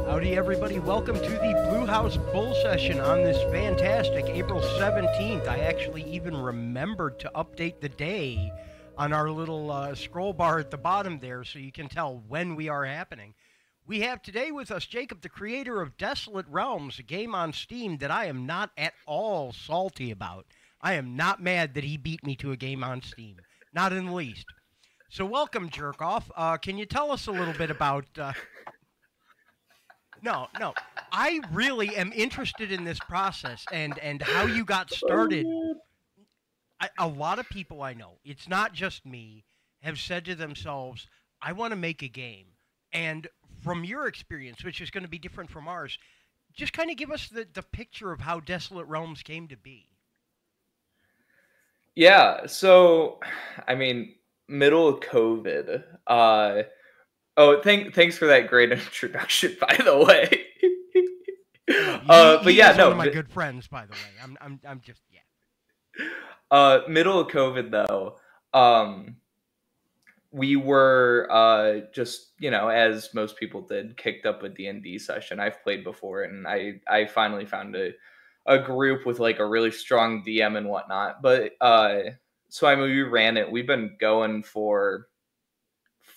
Howdy, everybody. Welcome to the Blue House Bull Session on this fantastic April 17th. I actually even remembered to update the day on our little scroll bar at the bottom there so you can tell when we are happening. We have today with us Jacob, the creator of Desolate Realms, a game on Steam that I am not at all salty about. I am not mad that he beat me to a game on Steam. Not in the least. So welcome, Jerkoff. Can you tell us a little bit about... No. I really am interested in this process and how you got started. A lot of people I know, it's not just me, have said to themselves, I want to make a game. And from your experience, which is going to be different from ours, just kind of give us the picture of how Desolate Realms came to be. Yeah, so, I mean, middle of COVID. Thanks for that great introduction, by the way. But yeah, one of my good friends, by the way. I'm just, yeah. Middle of COVID, though, we were just, as most people did, kicked up a D&D session. I've played before, and I finally found a group with like a really strong DM and whatnot. But so I mean, we ran it. We've been going for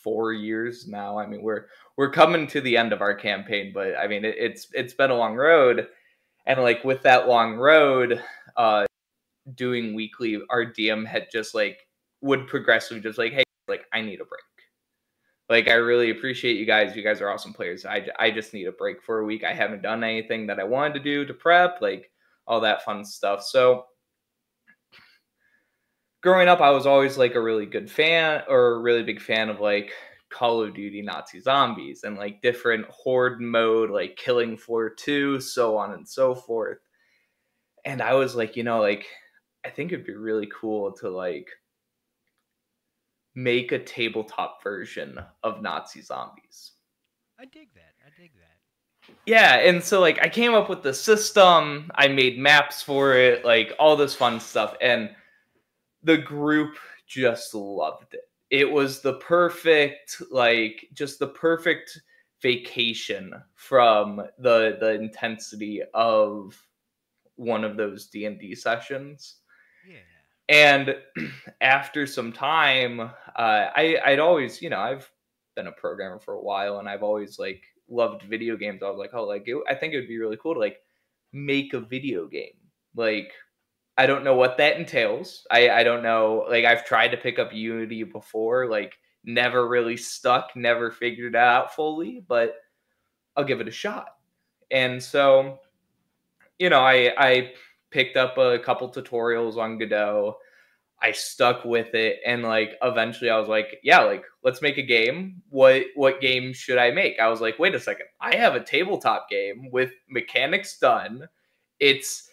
4 years now. I mean, we're coming to the end of our campaign, but I mean, it's been a long road, and like with that long road, doing weekly, our DM had just would progressively just hey, I need a break. Like, I really appreciate you guys. You guys are awesome players. I just need a break for a week. I haven't done anything that I wanted to do to prep, all that fun stuff. So growing up, I was always a really good fan or a really big fan of Call of Duty Nazi Zombies and different horde mode, Killing Floor 2, so on and so forth. And I was I think it'd be really cool to make a tabletop version of Nazi Zombies. I dig that. Yeah, and so I came up with the system, I made maps for it, all this fun stuff, and the group just loved it. It was the perfect, just the perfect vacation from the intensity of one of those D&D sessions. Yeah. And after some time, I'd always, been a programmer for a while, and I've always like loved video games. I was like, oh, like I think it would be really cool to like make a video game. Like I don't know what that entails. I don't know. Like I've tried to pick up Unity before, like never really stuck, never figured it out fully, but I'll give it a shot. And so, I picked up a couple tutorials on Godot. I stuck with it, and like eventually I was like, yeah, like let's make a game. What game should I make? I was like, wait a second. I have a tabletop game with mechanics done. It's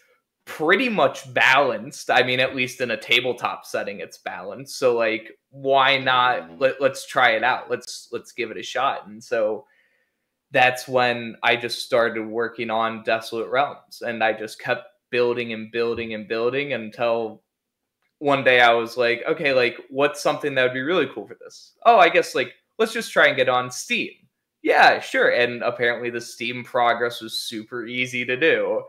pretty much balanced. I mean, at least in a tabletop setting it's balanced. So like why not let's try it out. Let's give it a shot. And so that's when I just started working on Desolate Realms, and I just kept building and building and building until one day I was like, okay, like what's something that would be really cool for this? Oh, I guess like let's just try and get on Steam. Yeah, sure. And apparently the Steam progress was super easy to do.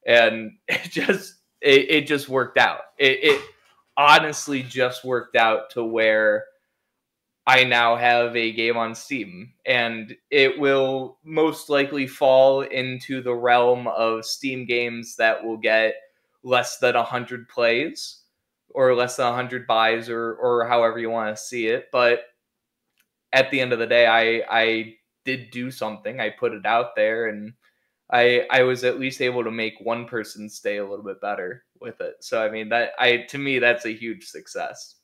And it just worked out. It honestly just worked out to where I now have a game on Steam, and it will most likely fall into the realm of Steam games that will get less than 100 plays or less than 100 buys, or however you want to see it. But at the end of the day, I did do something. I put it out there, and I was at least able to make one person stay a little bit better with it. So I mean, to me that's a huge success.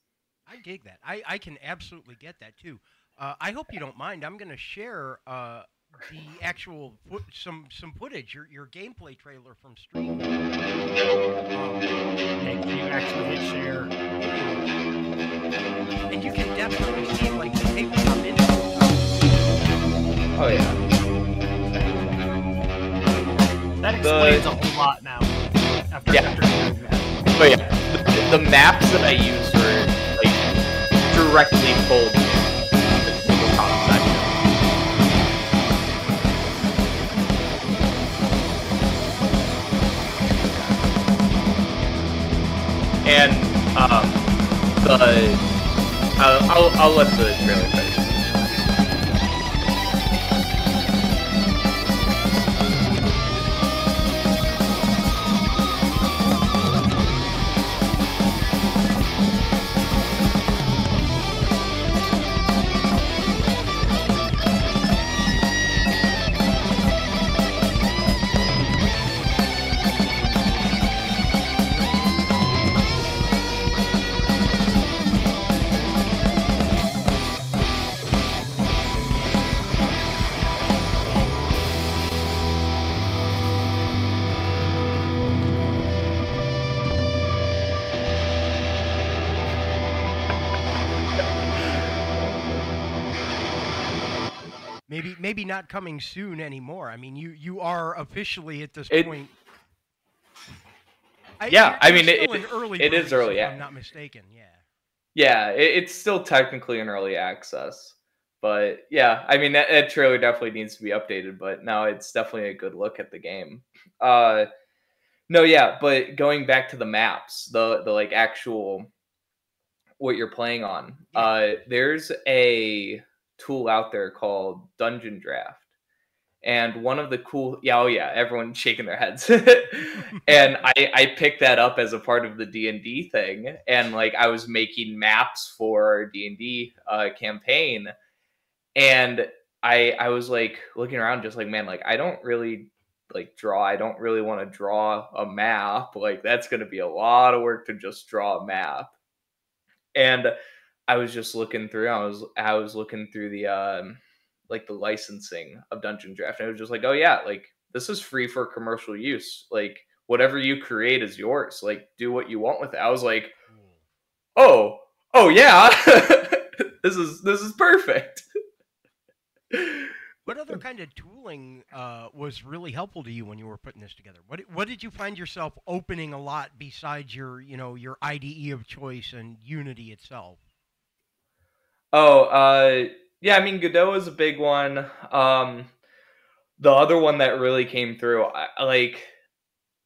I dig that. I can absolutely get that too. I hope you don't mind. I'm going to share the actual some footage, your gameplay trailer from stream. And you actually hit share. And you can definitely see like the tabletop into. Oh yeah. That explains a whole lot now. After doing that. But yeah, the maps that I use were like directly pulled from the tabletop section. And I'll let the trailer finish. Maybe not coming soon anymore. I mean, you are officially at this point. Yeah, I mean, it is early. If I'm not mistaken. Yeah. Yeah, it's still technically in early access, but yeah, I mean that trailer definitely needs to be updated. But no, it's definitely a good look at the game. No, yeah, but going back to the maps, the like actual what you're playing on, there's a tool out there called Dungeon Draft. And one of the cool, everyone's shaking their heads. And I picked that up as a part of the D&D thing. And like I was making maps for our D&D campaign. And I was like looking around just like, man, like I don't really like draw. I don't really want to draw a map. Like that's going to be a lot of work to just draw a map. And I was just looking through, I was looking through the like the licensing of Dungeon Draft, and it was just like, oh yeah, like this is free for commercial use. Like whatever you create is yours. Like do what you want with it. I was like, oh yeah, this is perfect. What other kind of tooling was really helpful to you when you were putting this together? What did you find yourself opening a lot besides your IDE of choice and Unity itself? Oh, yeah, I mean, Godot is a big one. The other one that really came through,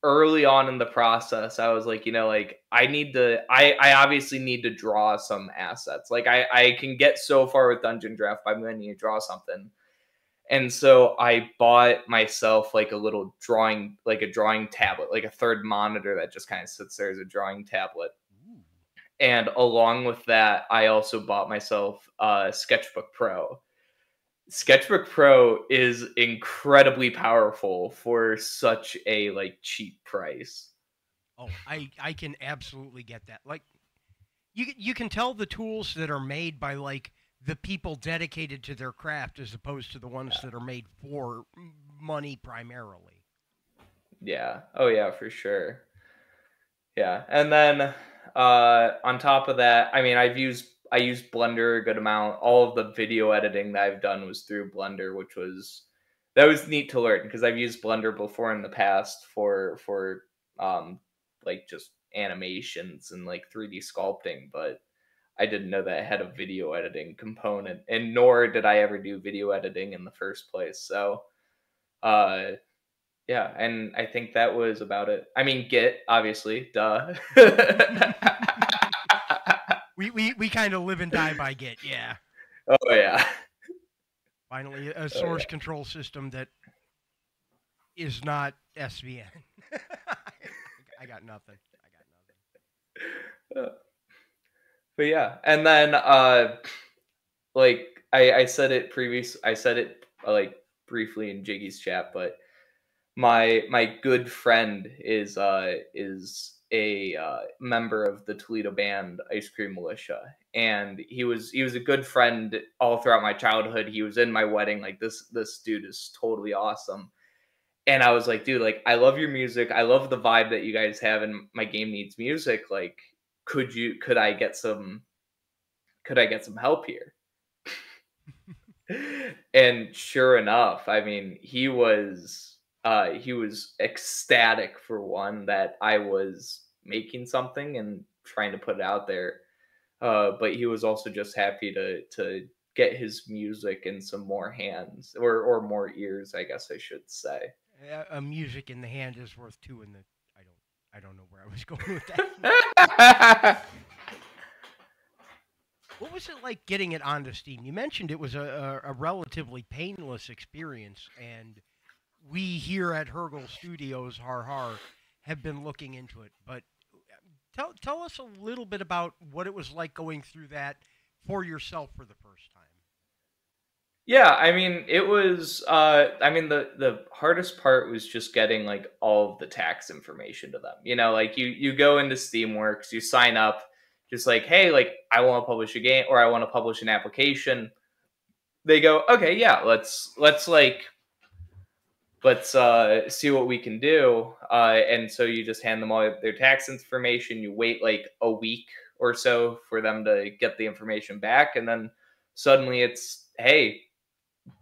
early on in the process, I was like, like I obviously need to draw some assets. Like I can get so far with Dungeon Draft by when you draw something. And so I bought myself like a little drawing, like a drawing tablet, like a third monitor that just kind of sits there as a drawing tablet. Ooh. And along with that, I also bought myself Sketchbook Pro. Sketchbook Pro is incredibly powerful for such a like cheap price. Oh, I can absolutely get that. Like you can tell the tools that are made by like the people dedicated to their craft as opposed to the ones that are made for money primarily. Yeah. Oh yeah, for sure. Yeah. And then on top of that, I mean, I used Blender a good amount. All of the video editing that I've done was through Blender, which was that was neat to learn because I've used Blender before in the past for like just animations and like 3D sculpting, but I didn't know that it had a video editing component, and nor did I ever do video editing in the first place. So, uh, yeah, and I think that was about it. I mean, Git, obviously, duh. We kind of live and die by Git, yeah. Oh yeah. Finally, a Oh source control system that is not SVN. I got nothing. I got yeah. But yeah, and then like I said it I said it like briefly in Jiggy's chat, but my good friend is a member of the Toledo band Ice Cream Militia, and he was a good friend all throughout my childhood. He was in my wedding. Like this dude is totally awesome. And I was like, dude, like I love your music. I love the vibe that you guys have, and my game needs music. Like, could I get some help here? And sure enough, I mean, he was ecstatic for one that I was making something and trying to put it out there. But he was also just happy to get his music in some more hands or more ears, I guess I should say. a music in the hand is worth two in the. I don't know where I was going with that. What was it like getting it onto Steam? You mentioned it was a relatively painless experience, and we here at Hergel Studios, har har, have been looking into it. But tell us a little bit about what it was like going through that for yourself for the first time. Yeah, I mean, it was I mean the hardest part was just getting like all of the tax information to them. Like you go into Steamworks, you sign up, just like, "Hey, like I want to publish a game or I want to publish an application." They go, "Okay, yeah, let's see what we can do." And so you just hand them all their tax information, you wait like a week or so for them to get the information back, and then suddenly it's, "Hey,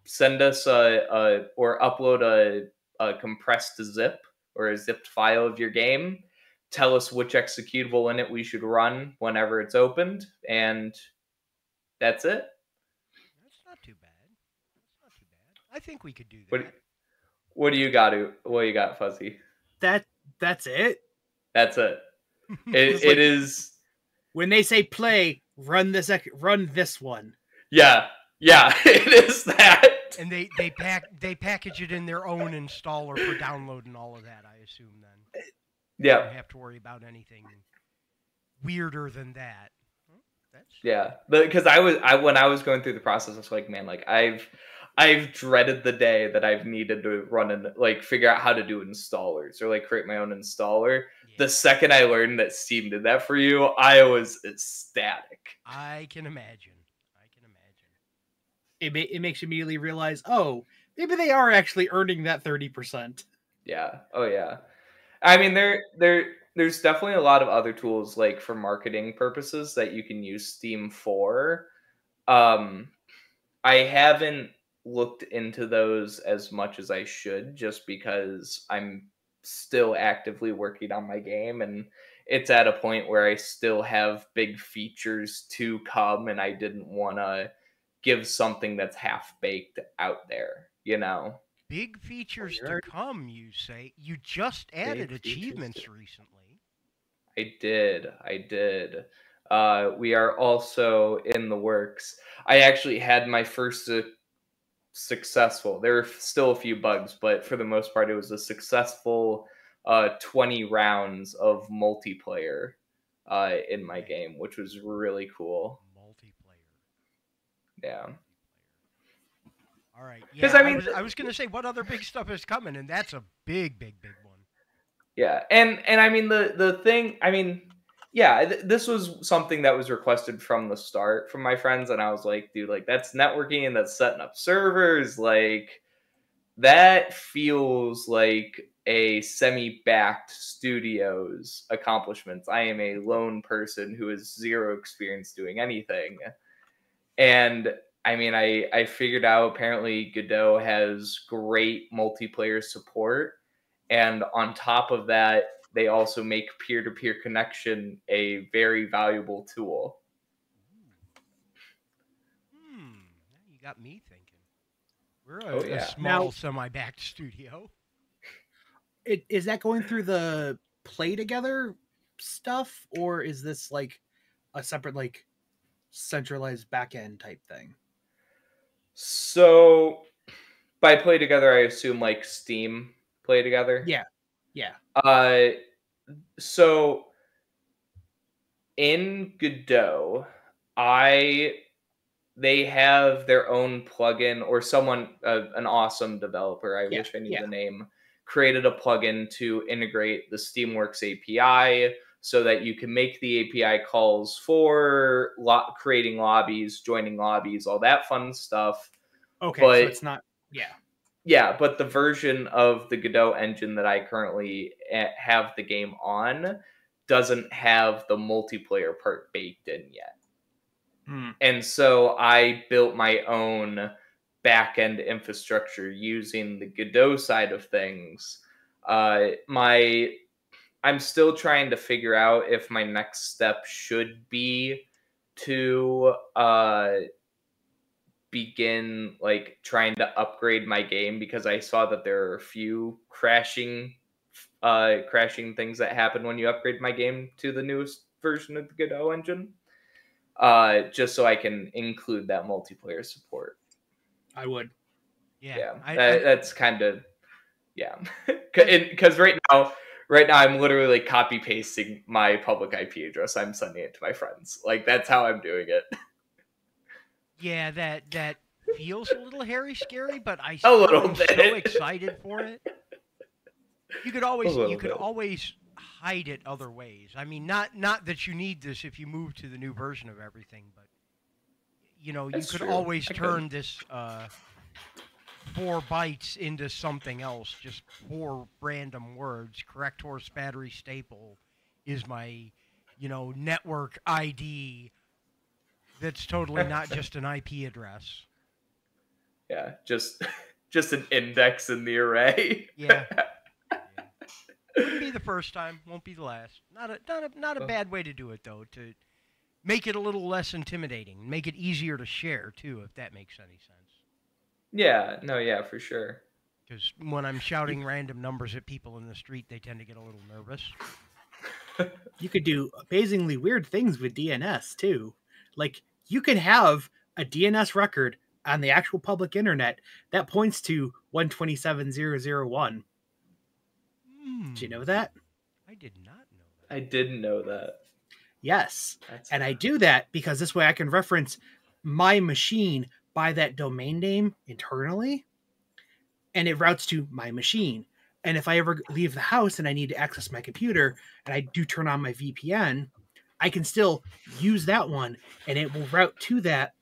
send us or upload a compressed zip or a zipped file of your game. Tell us which executable in it we should run whenever it's opened, and that's it." That's not too bad. That's not too bad. I think we could do What that. what do you got? What do you got, Fuzzy? That's it. That's it. It's It like- is. When they say play, run this one. Yeah, it is that. And they package it in their own installer for download and all of that. I assume then. You Yeah, don't have to worry about anything weirder than that. That's yeah. Because when I was going through the process, I was like, man, like I've dreaded the day that I've needed to run and like figure out how to do installers or like create my own installer. yeah. The second I learned that Steam did that for you, I was ecstatic. I can imagine. I can imagine. It makes you immediately realize, oh, maybe they are actually earning that 30%. Yeah. Oh yeah. I mean, there's definitely a lot of other tools like for marketing purposes that you can use Steam for. I haven't looked into those as much as I should, just because I'm still actively working on my game, and it's at a point where I still have big features to come, and I didn't want to give something that's half baked out there. Big features to come, you say? You just added achievements recently. I did. We are also in the works. I actually had my first successful. There were still a few bugs, but for the most part, it was a successful 20 rounds of multiplayer in my game, which was really cool. Multiplayer. Yeah. All right. Yeah, I was going to say, what other big stuff is coming? And that's a big one. Yeah. And I mean, the thing, I mean, yeah, this was something that was requested from the start from my friends. And I was like, dude, like, that's networking and that's setting up servers. Like, that feels like a semi-backed studio's accomplishments. I am a lone person who has zero experience doing anything. And I mean, I figured out apparently Godot has great multiplayer support. And on top of that, they also make peer-to-peer connection a very valuable tool. Now you got me thinking. We're a small, semi-backed studio. Is that going through the play together stuff, or is this like a separate, like, centralized backend type thing? So by play together, I assume like Steam play together. Yeah. So in Godot, they have their own plugin, or someone, an awesome developer, I wish I knew the name, created a plugin to integrate the Steamworks API so that you can make the API calls for creating lobbies, joining lobbies, all that fun stuff. Okay, but so it's not, Yeah, but the version of the Godot engine that I currently have the game on doesn't have the multiplayer part baked in yet. And so I built my own back-end infrastructure using the Godot side of things. I'm still trying to figure out if my next step should be to begin like trying to upgrade my game, because I saw that there are a few crashing things that happen when you upgrade my game to the newest version of the Godot engine. Just so I can include that multiplayer support. I would. Yeah. That's kind of, because right now I'm literally like copy pasting my public IP address. I'm sending it to my friends. Like, that's how I'm doing it. Yeah, that feels a little hairy scary, but I'm so excited for it. You could always hide it other ways. I mean, not that you need this if you move to the new version of everything, but you know, you could always turn this 4 bytes into something else, just 4 random words. Correct horse battery staple is my, network ID. That's totally not just an IP address. Yeah, just an index in the array. Yeah. Wouldn't be the first time, won't be the last. Not a bad way to do it, though, to make it a little less intimidating, make it easier to share too, if that makes any sense. Yeah, no, yeah, for sure. Because when I'm shouting random numbers at people in the street, they tend to get a little nervous. You could do amazingly weird things with DNS too. Like, you could have a DNS record on the actual public internet that points to 127.0.0.1. Did you know that? I did not know that. I didn't know that. Yes. I do that because this way I can reference my machine by that domain name internally, and it routes to my machine. And if I ever leave the house and I need to access my computer and I do turn on my VPN, I can still use that one and it will route to that.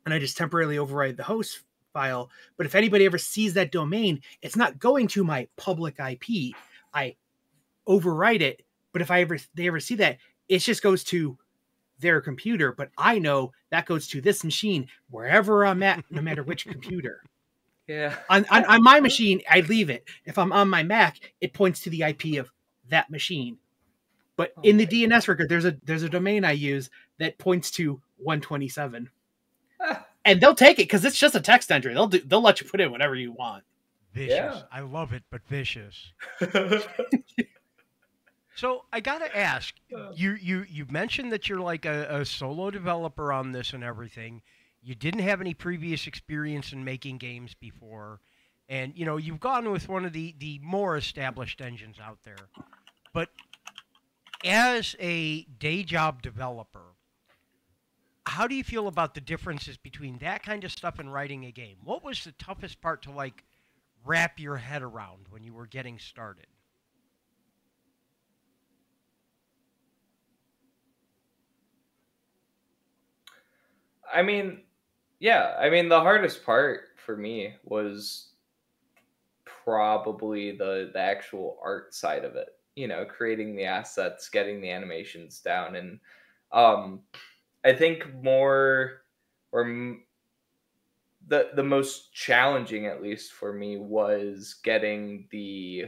And I just temporarily override the host file. But if anybody ever sees that domain, it's not going to my public IP. I overwrite it. But if they ever see that, it just goes to their computer. But I know that goes to this machine wherever I'm at, no matter which computer. Yeah. On my machine, I leave it. If I'm on my Mac, it points to the IP of that machine. But in the DNS record, there's a domain I use that points to 127. And they'll take it because it's just a text entry. They'll let you put in whatever you want. Vicious. Yeah. I love it, but vicious. So I gotta ask, you mentioned that you're like a solo developer on this and everything. You didn't have any previous experience in making games before, and you've gone with one of the more established engines out there. But as a day job developer, how do you feel about the differences between that kind of stuff and writing a game? What was the toughest part to like wrap your head around when you were getting started? I mean, yeah, I mean the hardest part for me was probably the actual art side of it. Creating the assets, getting the animations down, and um, I think more or the most challenging, at least for me, was getting the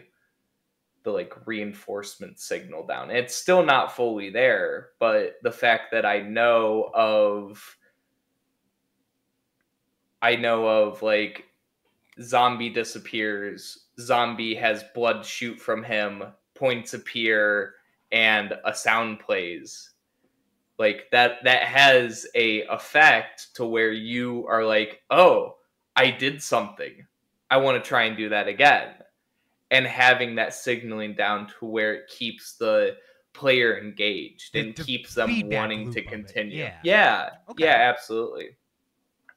like reinforcement signal down. It's still not fully there, but the fact that I know of like zombie disappears, zombie has blood shoot from him, points appear, and a sound plays. Like that has a effect to where you are like, oh, I did something. I want to try and do that again. And having that signaling down to where it keeps the player engaged and The keeps them feedback wanting loop to of it, continue. yeah. Yeah. Okay. Yeah, absolutely.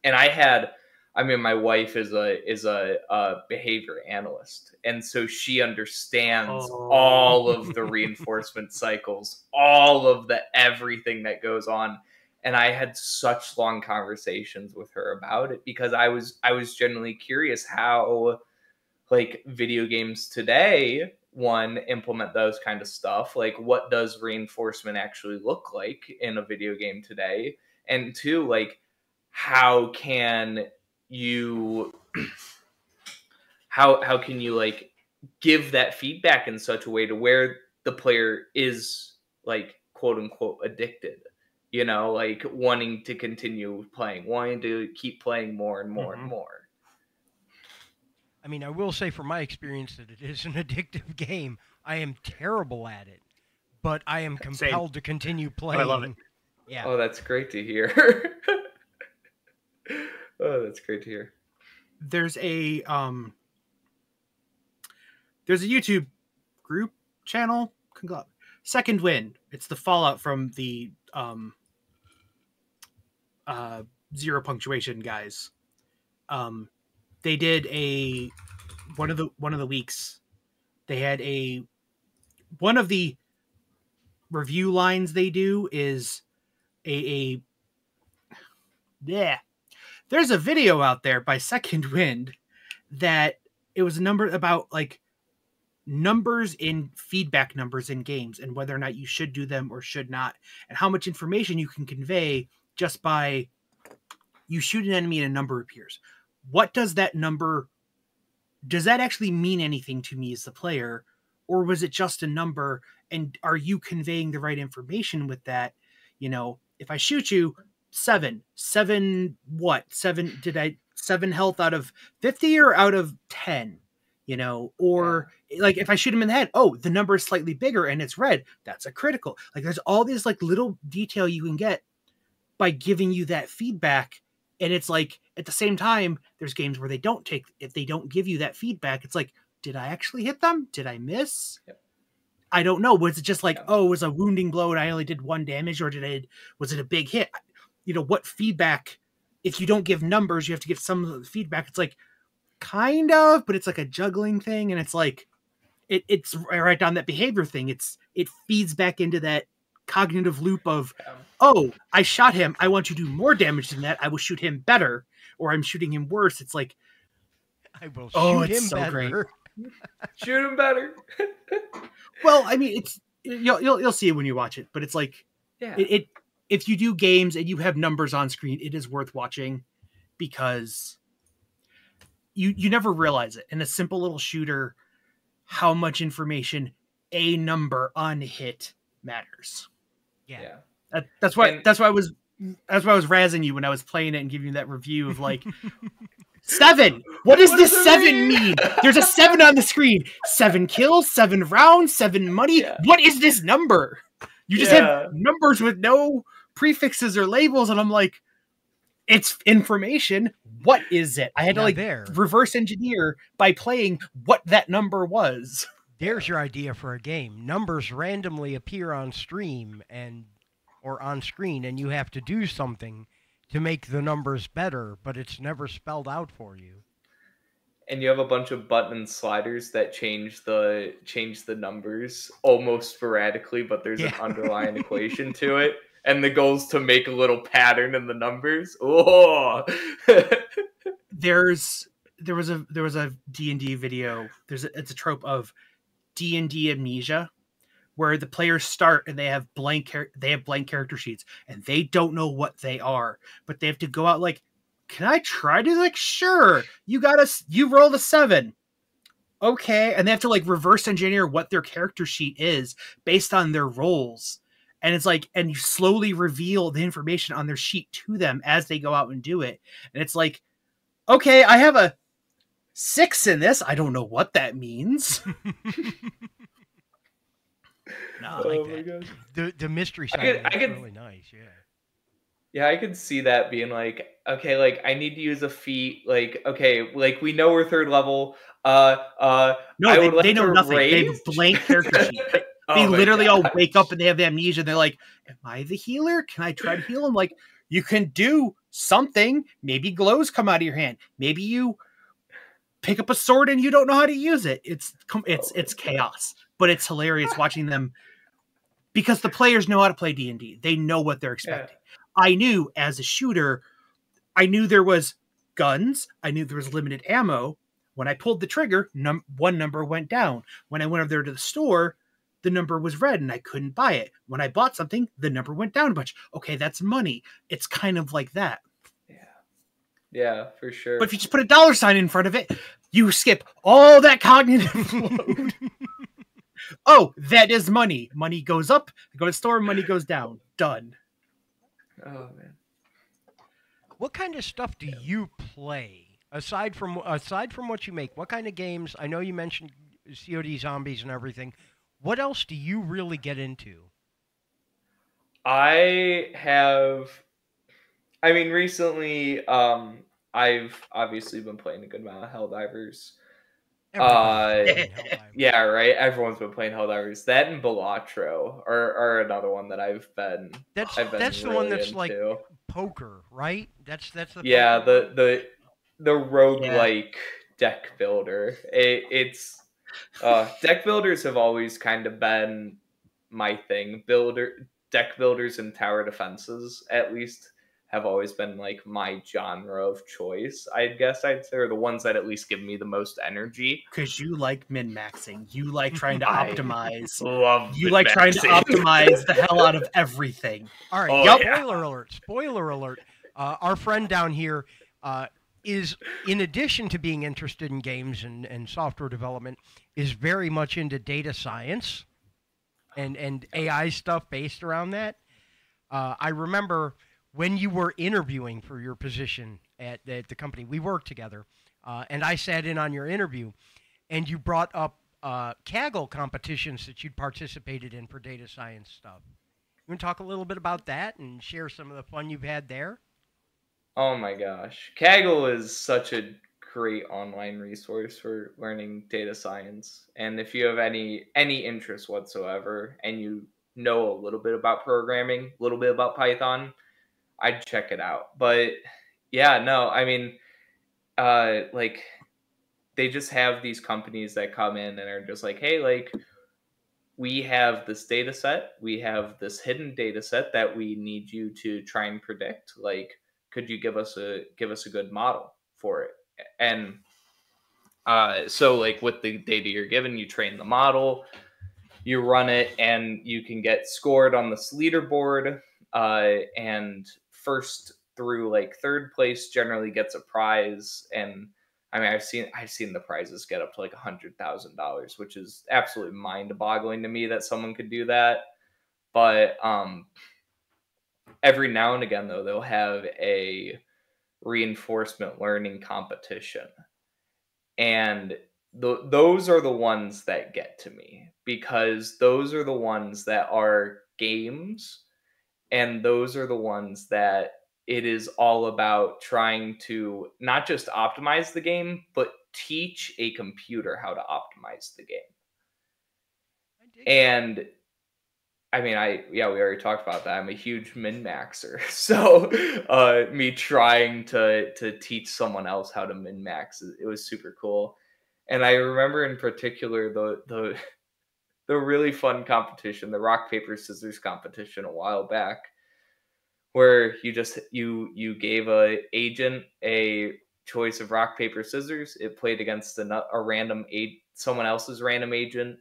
And my wife is a behavior analyst, and so she understands all of the reinforcement cycles, all of the everything that goes on. And I had such long conversations with her about it because I was genuinely curious how like video games today one implement those kind of stuff, like what does reinforcement actually look like in a video game today, and two, like how can you how can you like give that feedback in such a way to where the player is like quote unquote addicted, like wanting to continue playing, wanting to keep playing more and more and more. I mean, I will say from my experience that it is an addictive game. I am terrible at it, but I am compelled to continue playing. I love it. Yeah. Oh, that's great to hear. Oh, that's great to hear. There's a YouTube group channel, Second Wind. It's the fallout from the Zero Punctuation guys. They did one of the weeks. They had one of the review lines they do is yeah. There's a video out there by Second Wind that it was a number about like numbers in feedback numbers in games and whether or not you should do them or should not, and how much information you can convey just by you shoot an enemy and a number appears. What does that number, does that actually mean anything to me as the player, or was it just a number, and are you conveying the right information with that? If I shoot you, seven what, did I 7 health out of 50 or out of 10? Or like if I shoot him in the head, oh, the number is slightly bigger and it's red, that's a critical. Like there's all these like little detail you can get by giving you that feedback. And it's like at the same time, there's games where if they don't give you that feedback, it's like, did I actually hit them? Did I miss? Yep. I don't know. Was it just like, oh, it was a wounding blow and I only did 1 damage, or was it a big hit? What feedback? If you don't give numbers, you have to give some of the feedback. It's like kind of, but it's like a juggling thing, and it's like it's right down that behavior thing. It feeds back into that cognitive loop of, oh, I shot him, I want you to do more damage than that, I will shoot him better, or I'm shooting him worse. It's like, I will shoot him so better. Shoot him better. Well, I mean, it's you'll see it when you watch it, but it's like, if you do games and you have numbers on screen, it is worth watching because you never realize it in a simple little shooter how much information a number on hit matters. Yeah. That's why I was razzing you when I was playing it and giving you that review of like 7. What does this does it 7 mean? There's a 7 on the screen. 7 kills, 7 rounds, 7 money. Yeah. What is this number? You just have numbers with no prefixes or labels, and I'm like, it's information. What is it? I had to reverse engineer by playing what that number was. There's your idea for a game. Numbers randomly appear on stream or on screen, and you have to do something to make the numbers better, but it's never spelled out for you. And you have a bunch of button and sliders that change the numbers almost sporadically, but there's an underlying equation to it. And the goal is to make a little pattern in the numbers. Oh, there was a D&D video. It's a trope of D&D amnesia, where the players start and they have blank character sheets and they don't know what they are, but they have to go out like, can I try to, like, sure, you rolled a 7. Okay. And they have to like reverse engineer what their character sheet is based on their roles. And it's like, and you slowly reveal the information on their sheet to them as they go out and do it. And it's like, okay, I have a 6 in this. I don't know what that means. No, I like that. The mystery side is really nice, yeah. Yeah, I could see that being like, okay, like I need to use a feat, like, okay, like we know we're 3rd level. No, they know nothing. They have a blank character sheet. They literally all wake up and they have amnesia. And they're like, am I the healer? Can I try to heal them? Like, you can do something. Maybe glows come out of your hand. Maybe you pick up a sword and you don't know how to use it. It's chaos, but it's hilarious watching them because the players know how to play D&D. They know what they're expecting. Yeah. I knew as a shooter, I knew there was guns. I knew there was limited ammo. When I pulled the trigger, one number went down. When I went over there to the store, the number was red and I couldn't buy it. When I bought something, the number went down a bunch. Okay, that's money. It's kind of like that. Yeah, for sure. But if you just put a $sign in front of it, you skip all that cognitive load. Oh, that is money. Money goes up. I go to the store, money goes down. Done. Oh, man. What kind of stuff do you play aside from what you make? What kind of games? I know you mentioned COD Zombies and everything. What else do you really get into? Recently, I've obviously been playing a good amount of Helldivers. Yeah, right. Everyone's been playing Helldivers. That and Balatro are another one that I've been. That's really the one that's into. like poker, right? That's the the roguelike deck builder. It's deck builders have always kind of been my thing. Deck builders and tower defenses, at least, have always been like my genre of choice. I guess I'd say, or the ones that at least give me the most energy. Because you like min-maxing. You like trying to optimize. You like trying to optimize the hell out of everything. All right. Spoiler alert. Our friend down here is, in addition to being interested in games and software development, is very much into data science and AI stuff based around that. I remember when you were interviewing for your position at the company, we worked together, and I sat in on your interview, and you brought up Kaggle competitions that you'd participated in for data science stuff. You want to talk a little bit about that and share some of the fun you've had there? Oh my gosh. Kaggle is such a great online resource for learning data science. And if you have any interest whatsoever and you know a little bit about programming, a little bit about Python, I'd check it out. But yeah, no, like they just have these companies that come in and are just like, hey, like we have this data set, we have this hidden data set that we need you to try and predict. Like, could you give us a good model for it? And so like with the data you're given, you train the model, you run it, and you can get scored on this leaderboard. And first through like 3rd place generally gets a prize. And I've seen the prizes get up to like $100,000, which is absolutely mind-boggling to me that someone could do that. But every now and again, though, they'll have a reinforcement learning competition. And those are the ones that get to me, because those are the ones that are games, and those are the ones that it is all about trying to not just optimize the game, but teach a computer how to optimize the game. And I mean, we already talked about that. I'm a huge min-maxer. So me trying to teach someone else how to min-max, it was super cool. And I remember in particular the really fun competition, the rock, paper, scissors competition a while back, where you gave a agent a choice of rock, paper, scissors. It played against a random someone else's random agent,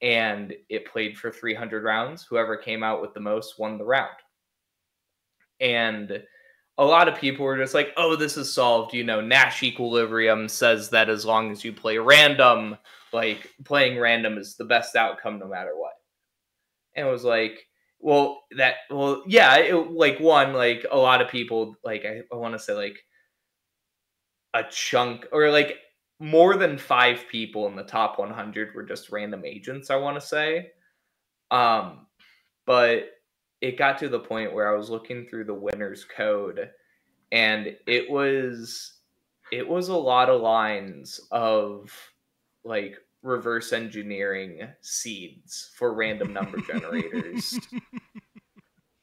and it played for 300 rounds. Whoever came out with the most won the round. And a lot of people were just like, oh, this is solved. Nash equilibrium says that as long as you play random, like playing random is the best outcome no matter what. And it was like, yeah, a lot of people, like, I want to say like a chunk, or like more than 5 people in the top 100 were just random agents, I want to say. But it got to the point where I was looking through the winner's code, and it was a lot of lines of like reverse engineering seeds for random number generators.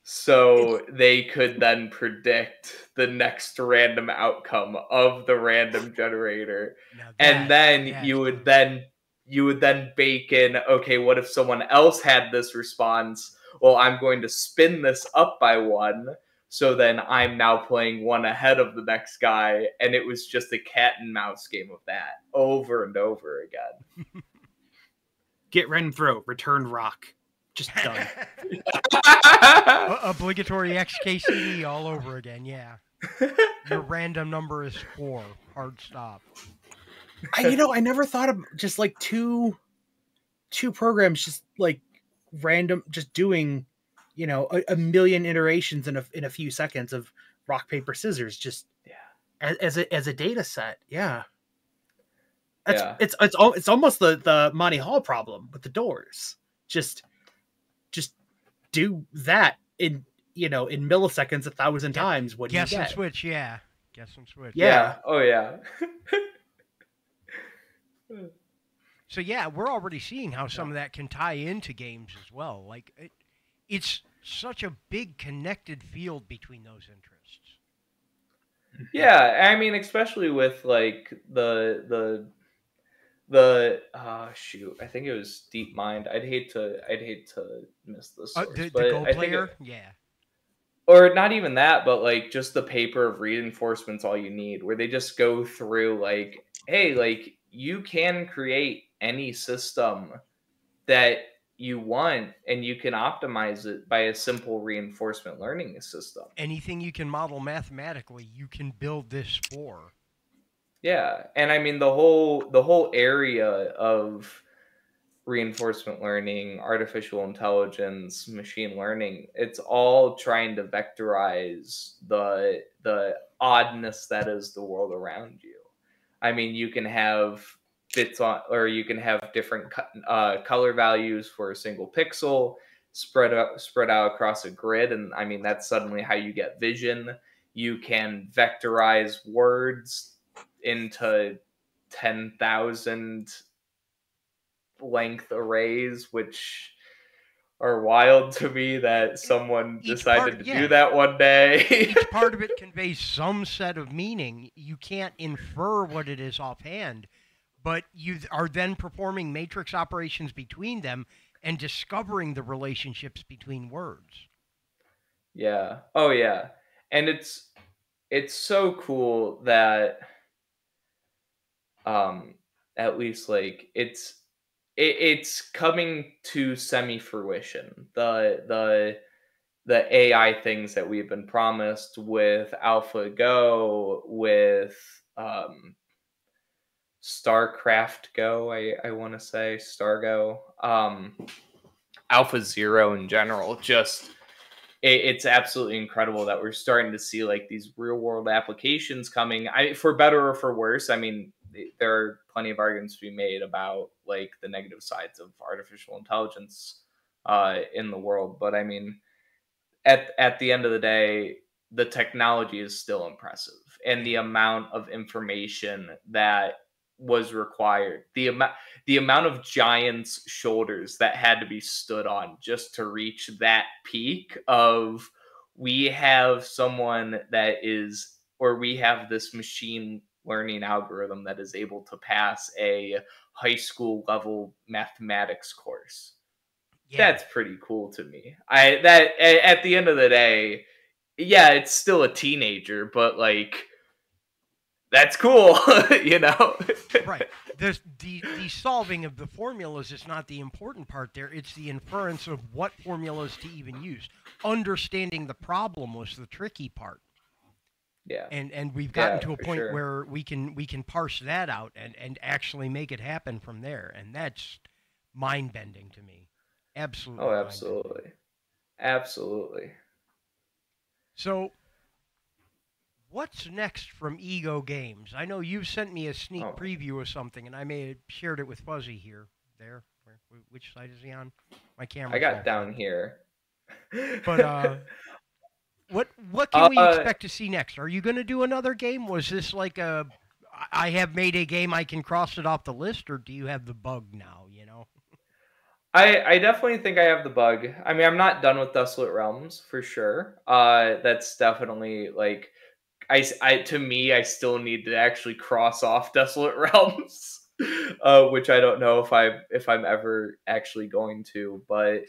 So they could then predict the next random outcome of the random generator. And then you would then bake in, okay, what if someone else had this response? Well, I'm going to spin this up by 1. So then I'm now playing 1 ahead of the next guy. And it was just a cat and mouse game of that over and over again. Get Ren throw, return rock. Just done. Obligatory XKCD all over again, yeah. Your random number is 4. Hard stop. I never thought of just like two programs just like random, just doing, a million iterations in a few seconds of rock, paper, scissors, just as a data set. Yeah. It's almost the Monty Hall problem with the doors. Just do that in milliseconds 1,000 times. What do you get? Guess and switch, yeah. Guess and switch. Yeah. Oh yeah. So yeah, we're already seeing how some of that can tie into games as well. Like it's such a big connected field between those interests. Yeah, I mean, especially with like the shoot, I think it was DeepMind. I'd hate to miss this source, the but Go player, yeah. Or not even that, but like just the paper of reinforcements all you need, where they just go through like, hey, like you can create any system that you want, and you can optimize it by a simple reinforcement learning system. Anything you can model mathematically, you can build this for. Yeah, and I mean the whole area of reinforcement learning, artificial intelligence, machine learning, it's all trying to vectorize the oddness that is the world around you. I mean, you can have bits on, or you can have different color values for a single pixel spread out across a grid, and I mean that's suddenly how you get vision. You can vectorize words into 10,000 length arrays, which are wild to me that someone decided to do that one day. Each part of it conveys some set of meaning. You can't infer what it is offhand, but you are then performing matrix operations between them and discovering the relationships between words. Yeah. Oh yeah. And it's so cool that at least like it's coming to semi-fruition. The AI things that we've been promised with AlphaGo, with StarCraft Go, I want to say StarGo, AlphaZero in general, just it's absolutely incredible that we're starting to see like these real world applications coming. For better or for worse. I mean, there are plenty of arguments to be made about like the negative sides of artificial intelligence in the world, but I mean, at the end of the day, the technology is still impressive, and the amount of information that was required, the amount of giants' shoulders that had to be stood on just to reach that peak of we have someone that is, or we have this machine learning algorithm that is able to pass a high school level mathematics course. Yeah. That's pretty cool to me. At the end of the day, yeah, it's still a teenager, but like that's cool, you know? Right. The solving of the formulas is not the important part there. It's the inference of what formulas to even use. Understanding the problem was the tricky part. Yeah. And we've gotten to a point sure. where we can parse that out and actually make it happen from there. And that's mind-bending to me. Absolutely. Oh, absolutely. Absolutely. So what's next from Ego Games? I know you've sent me a sneak preview of something, and I may have shared it with Fuzzy here. There. Which side is he on? My camera. I got down here. But what can we expect to see next? Are you going to do another game? Was this like I have made a game, I can cross it off the list, or do you have the bug now, you know? I definitely think I have the bug. I mean, I'm not done with Desolate Realms for sure. That's definitely like to me, I still need to actually cross off Desolate Realms, which I don't know if I'm ever actually going to. But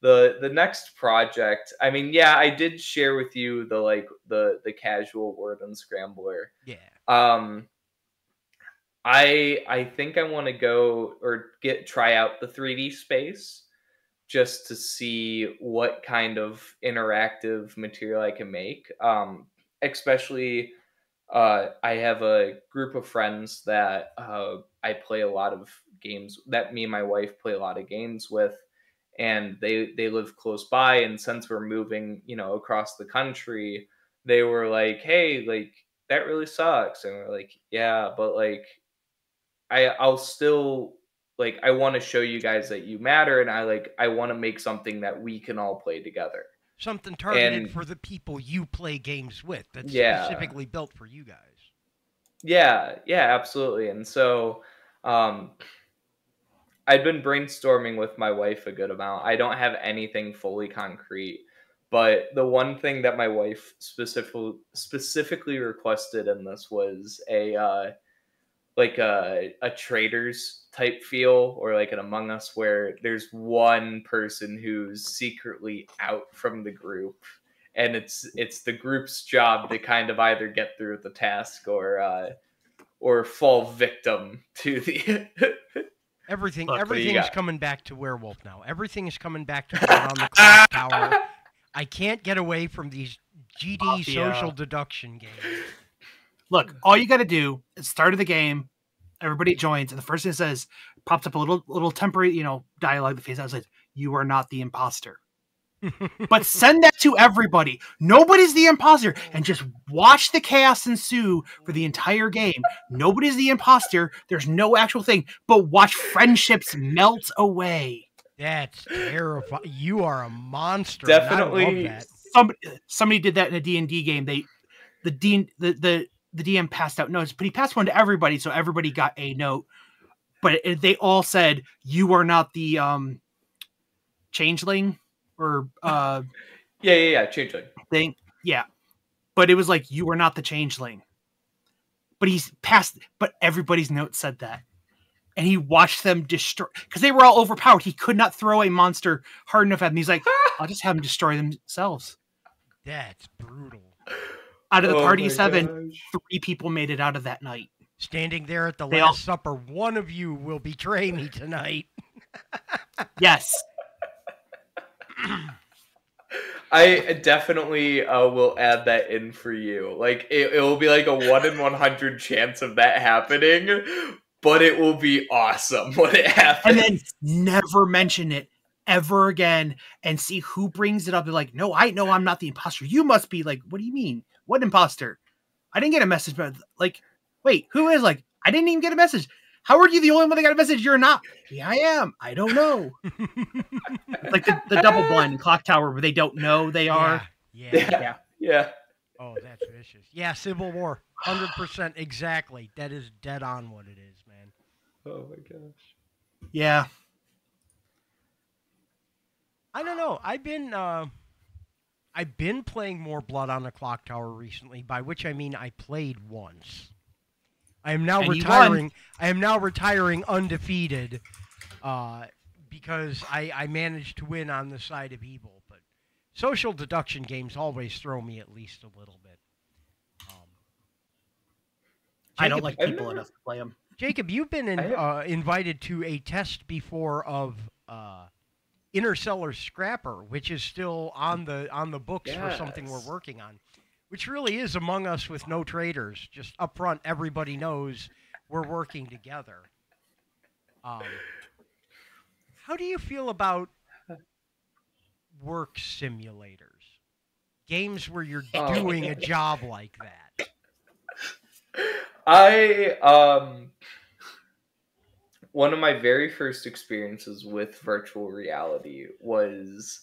the next project, I mean, yeah, I did share with you the casual word and scrambler. Yeah. I think I want to go or try out the 3D space just to see what kind of interactive material I can make. Especially, I have a group of friends that I play a lot of games, that me and my wife play a lot of games with, and they live close by. And since we're moving, across the country, they were like, "Hey, like that really sucks," and we're like, "Yeah, but like." I'll still like I want to show you guys that you matter, and I want to make something that we can all play together. Something targeted for the people you play games with. That's specifically built for you guys. Yeah, absolutely. And so I've been brainstorming with my wife a good amount. I don't have anything fully concrete, but the one thing that my wife specifically requested in this was a traders type feel, or like an Among Us where there's one person who's secretly out from the group, and it's the group's job to kind of either get through the task or fall victim to the everything is coming back to Werewolf now. Everything is coming back to on the clock tower. I can't get away from these GD social deduction games. Look, all you got to do is start of the game. Everybody joins, and the first thing it says pops up a little temporary, dialogue that fades out. Says, "You are not the imposter." But send that to everybody. Nobody's the imposter, and just watch the chaos ensue for the entire game. Nobody's the imposter. There's no actual thing, but watch friendships melt away. That's terrifying. You are a monster. Definitely. I love that. Somebody did that in a D&D game. The DM passed out notes, but he passed one to everybody, so everybody got a note. But they all said, "You are not the changeling," or changeling thing. Yeah, but it was like, "You are not the changeling." But he's passed. But everybody's note said that, and he watched them destroy because they were all overpowered. He could not throw a monster hard enough at them. He's like, "I'll just have them destroy themselves." That's brutal. Out of the party of 7, 3 people made it out of that night. Standing there at the Last Supper, one of you will betray me tonight. Yes. I definitely will add that in for you. Like it will be like a 1 in 100 chance of that happening, but it will be awesome when it happens. And then never mention it ever again and see who brings it up. They're like, no, I know I'm not the imposter. You must be. Like, what do you mean? What imposter? I didn't get a message, but like, wait, who is? Like, I didn't even get a message. How are you the only one that got a message? You're not. Yeah, I am. I don't know. It's like the double blind in Clock Tower where they don't know they are. Yeah. Oh, that's vicious. Yeah, Civil War. 100% exactly. That is dead on what it is, man. Oh my gosh. Yeah. I don't know. I've been playing more Blood on the Clock Tower recently, by which I mean I played once. I am now retiring. I am now retiring undefeated, because I managed to win on the side of evil. But social deduction games always throw me at least a little bit. I don't like people enough to play them. Jacob, you've been invited to a test before of Interstellar Scrapper, which is still on the books for something we're working on, which really is Among Us with no traders. Just up front, everybody knows we're working together. How do you feel about work simulators? Games where you're doing a job like that? One of my very first experiences with virtual reality was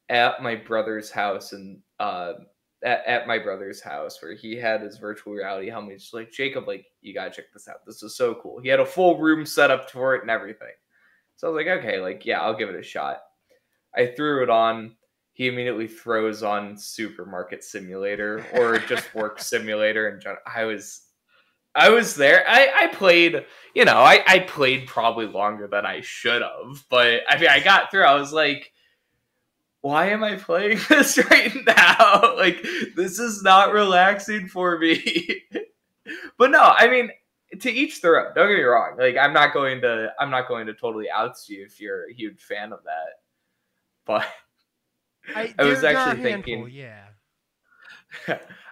at my brother's house, and at my brother's house where he had his virtual reality helmet. He's like, Jacob, like, you gotta check this out. This is so cool. He had a full room set up for it and everything. So I was like, okay, like, yeah, I'll give it a shot. I threw it on. He immediately throws on Supermarket Simulator or just Work Simulator, and I was there. I played, I played probably longer than I should have. But, I mean, I got through. I was like, why am I playing this right now? Like, this is not relaxing for me. But no, I mean, to each their own. Don't get me wrong. Like, I'm not going to totally oust you if you're a huge fan of that. But I was actually thinking,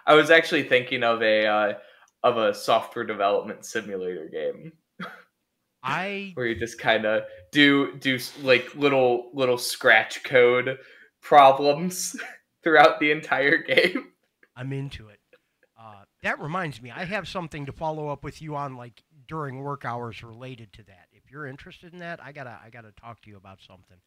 I was actually thinking of a software development simulator game. Where you just kind of do like little scratch code problems throughout the entire game. I'm into it. That reminds me, I have something to follow up with you on, like, during work hours related to that. If you're interested in that, I gotta talk to you about something.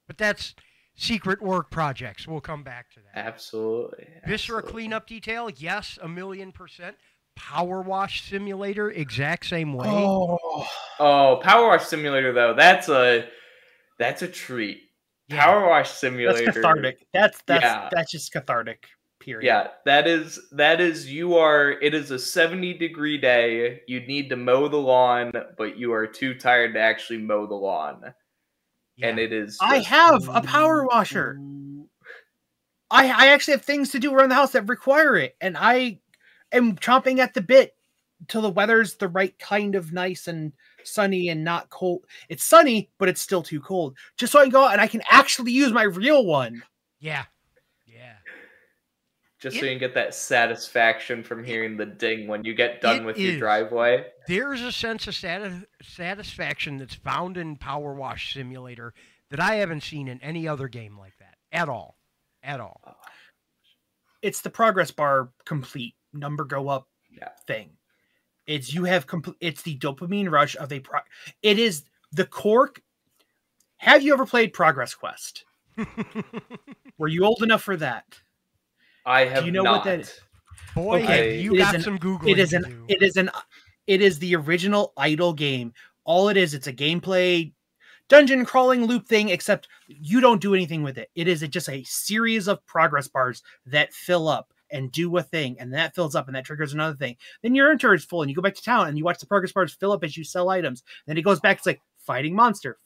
But that's secret work projects. We'll come back to that. Absolutely. Viscera cleanup detail, yes, 1,000,000%. Power wash simulator, exact same way. Oh, power wash simulator though, that's a treat. Yeah. Power wash simulator. That's cathartic. That's just cathartic. Period. Yeah, it is a 70-degree day. You need to mow the lawn, but you are too tired to actually mow the lawn. Yeah. And it is I have a power washer. I actually have things to do around the house that require it, and I am chomping at the bit till the weather's the right kind of nice and sunny and not cold. It's sunny, but it's still too cold. Just so I can go out and I can actually use my real one. Yeah. Just so you can get that satisfaction from hearing the ding when you get done with your driveway. There's a sense of satisfaction that's found in Power Wash Simulator that I haven't seen in any other game like that at all. It's the progress bar complete, number go up thing. It's it's the dopamine rush of it is the core. Have you ever played Progress Quest? Were you old enough for that? I have. Do you know what that is? Boy, okay. You got some Googling. It is the original idle game. All it is, it's a gameplay dungeon crawling loop thing, except you don't do anything with it. It is just a series of progress bars that fill up and do a thing, and that fills up and that triggers another thing. Then your inventory is full and you go back to town and you watch the progress bars fill up as you sell items. Then it goes back, it's like fighting monster.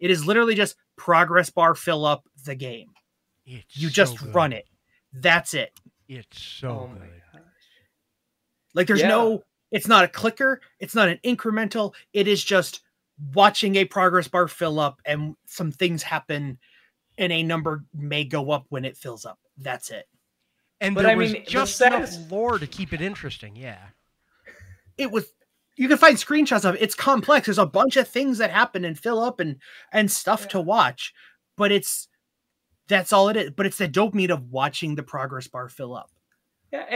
It is literally just progress bar fill up the game. You just run it. That's it. It's so good. Gosh. Like there's it's not a clicker. It's not an incremental. It is just watching a progress bar fill up and some things happen and a number may go up when it fills up. That's it. And there was just enough lore to keep it interesting. Yeah. You can find screenshots of it. It's complex. There's a bunch of things that happen and fill up and stuff to watch. but that's all it is. But it's the dopamine of watching the progress bar fill up. Yeah,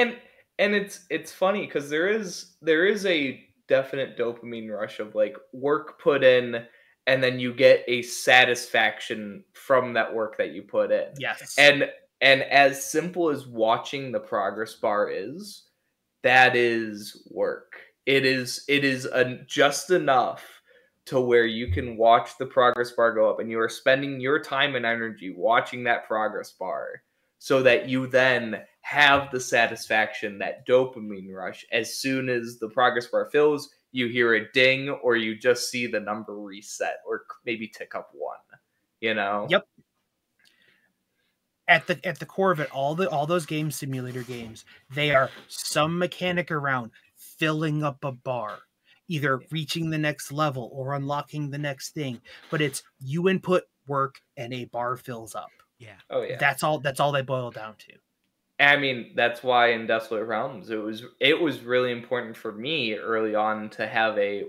and it's funny because there is a definite dopamine rush of like work put in, and then you get a satisfaction from that work that you put in. Yes. And as simple as watching the progress bar is, that is work. It is just enough to where you can watch the progress bar go up, and you are spending your time and energy watching that progress bar so that you then have the satisfaction, that dopamine rush. As soon as the progress bar fills, you hear a ding, or you just see the number reset, or maybe tick up one, you know? Yep. At the core of it, all those simulator games, they are some mechanic around filling up a bar, either reaching the next level or unlocking the next thing. But it's you input work and a bar fills up. Yeah. Oh yeah. That's all they boil down to. I mean, that's why in Desolate Realms it was really important for me early on to have a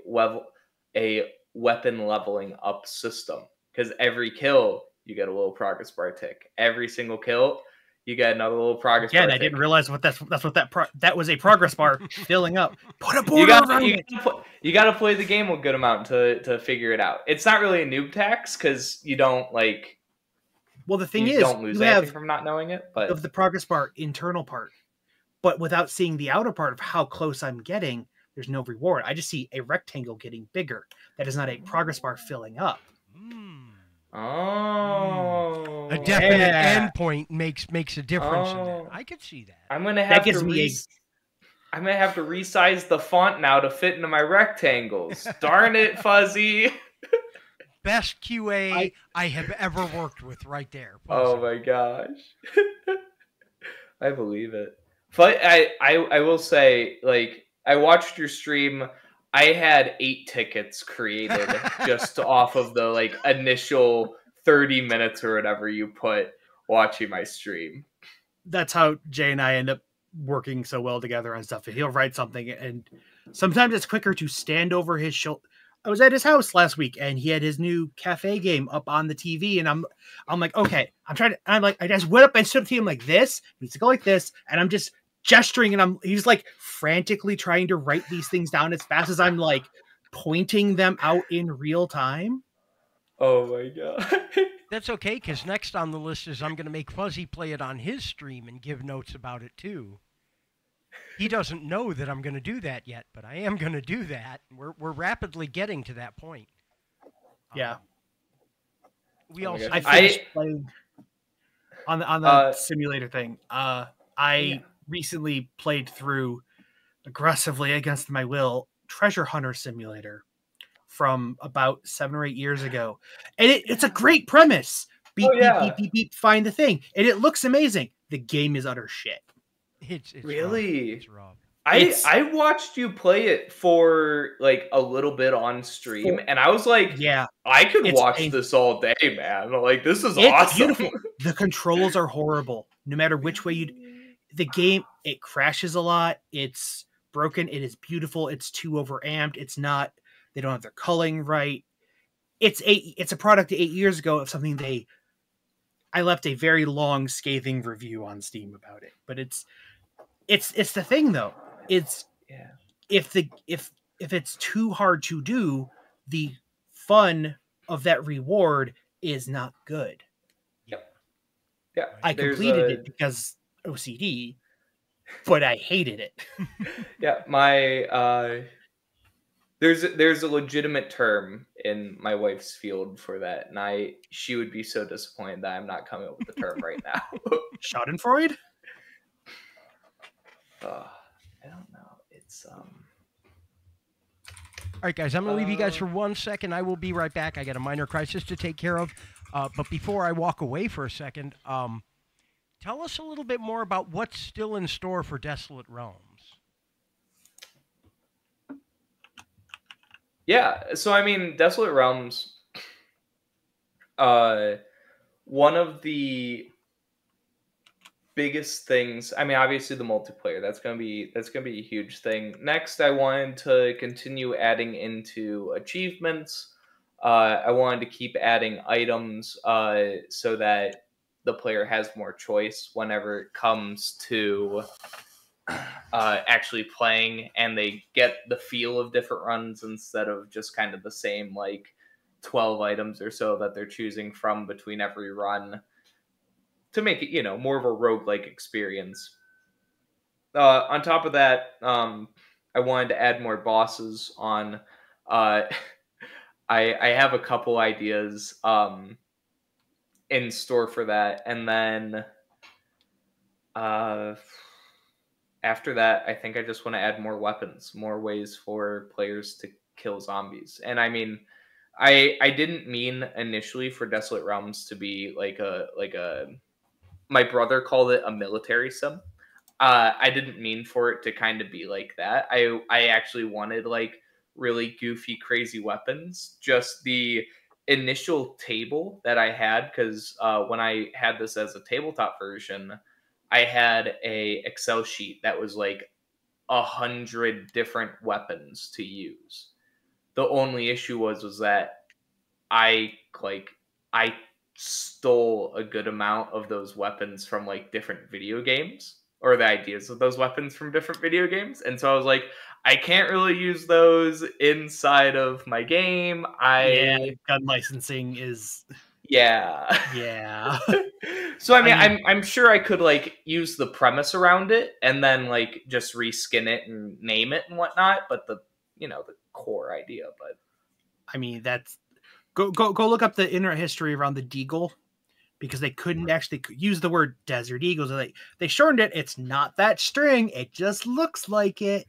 weapon leveling up system, because every kill you get a little progress bar tick. Every single kill you get another little progress bar. Yeah, I didn't realize that was a progress bar filling up. Put a border around it. You got to play the game a good amount to figure it out. It's not really a noob tax because you don't like. Well, the thing you is, don't lose anything from not knowing it, but of the progress bar internal part, but without seeing the outer part of how close I'm getting, there's no reward. I just see a rectangle getting bigger. That is not a progress bar filling up. Oh, a definite endpoint makes a difference in that. I could see that. I'm gonna have to resize the font now to fit into my rectangles. Darn it, Fuzzy. Best QA I have ever worked with, right there. Oh my gosh. I believe it. But I will say, like, I watched your stream. I had 8 tickets created just off of the like initial 30 minutes or whatever you put watching my stream. That's how Jay and I end up working so well together on stuff. He'll write something, and sometimes it's quicker to stand over his shoulder. I was at his house last week, and he had his new cafe game up on the TV, and I'm like, okay, I just went up and stood to him like this. He needs to go like this, and I'm just gesturing, and he's like frantically trying to write these things down as fast as I'm like pointing them out in real time. Oh my god. That's okay, because next on the list is I'm going to make Fuzzy play it on his stream and give notes about it too. He doesn't know that I'm going to do that yet, but I am going to do that. We're rapidly getting to that point. Yeah. I finished playing on the simulator thing. I recently played through aggressively against my will Treasure Hunter Simulator from about 7 or 8 years ago, and it's a great premise. Beep, beep, beep, find the thing, and it looks amazing. The game is utter shit. It's really rough. It's rough. I watched you play it for like a little bit on stream, and I was like, yeah, I could watch this all day, man. Like, this is awesome. Beautiful. The controls are horrible. No matter which way the game, it crashes a lot. It's broken. It is beautiful. It's too overamped. It's not. They don't have their culling right. It's a product 8 years ago of something I left a very long scathing review on Steam about it, but it's the thing though. If it's too hard to do, the fun of that reward is not good. Yep. Yeah. I completed it because OCD, but I hated it. Yeah, my there's a legitimate term in my wife's field for that, and she would be so disappointed that I'm not coming up with the term right now. Schadenfreude? I don't know. It's All right, guys, I'm going to leave you guys for 1 second. I will be right back. I got a minor crisis to take care of. But before I walk away for a second, tell us a little bit more about what's still in store for Desolate Realms. Yeah, so I mean, Desolate Realms, one of the biggest things, I mean, obviously the multiplayer, that's gonna be a huge thing. Next, I wanted to continue adding into achievements. I wanted to keep adding items so that the player has more choice whenever it comes to actually playing, and they get the feel of different runs instead of just kind of the same, like, 12 items or so that they're choosing from between every run, to make it, more of a roguelike experience. On top of that, I wanted to add more bosses on. Uh, I have a couple ideas in store for that, and then after that, I think I just want to add more weapons, more ways for players to kill zombies. And I mean, I didn't mean initially for Desolate Realms to be like a my brother called it a military sim. I didn't mean for it to kind of be like that. I actually wanted like really goofy, crazy weapons. Just the initial table that I had, because when I had this as a tabletop version, I had a Excel sheet that was like 100 different weapons to use. The only issue was that I like I stole a good amount of those weapons from like different video games, or the ideas of those weapons from different video games. And so I was like, I can't really use those inside of my game. Yeah, gun licensing is Yeah. yeah. So I mean, I'm sure I could like use the premise around it and then like just reskin it and name it and whatnot, but the core idea. But I mean, that's go look up the internet history around the Deagle, because they couldn't actually use the word Desert Eagles. They shortened it. It's not that string. It just looks like it.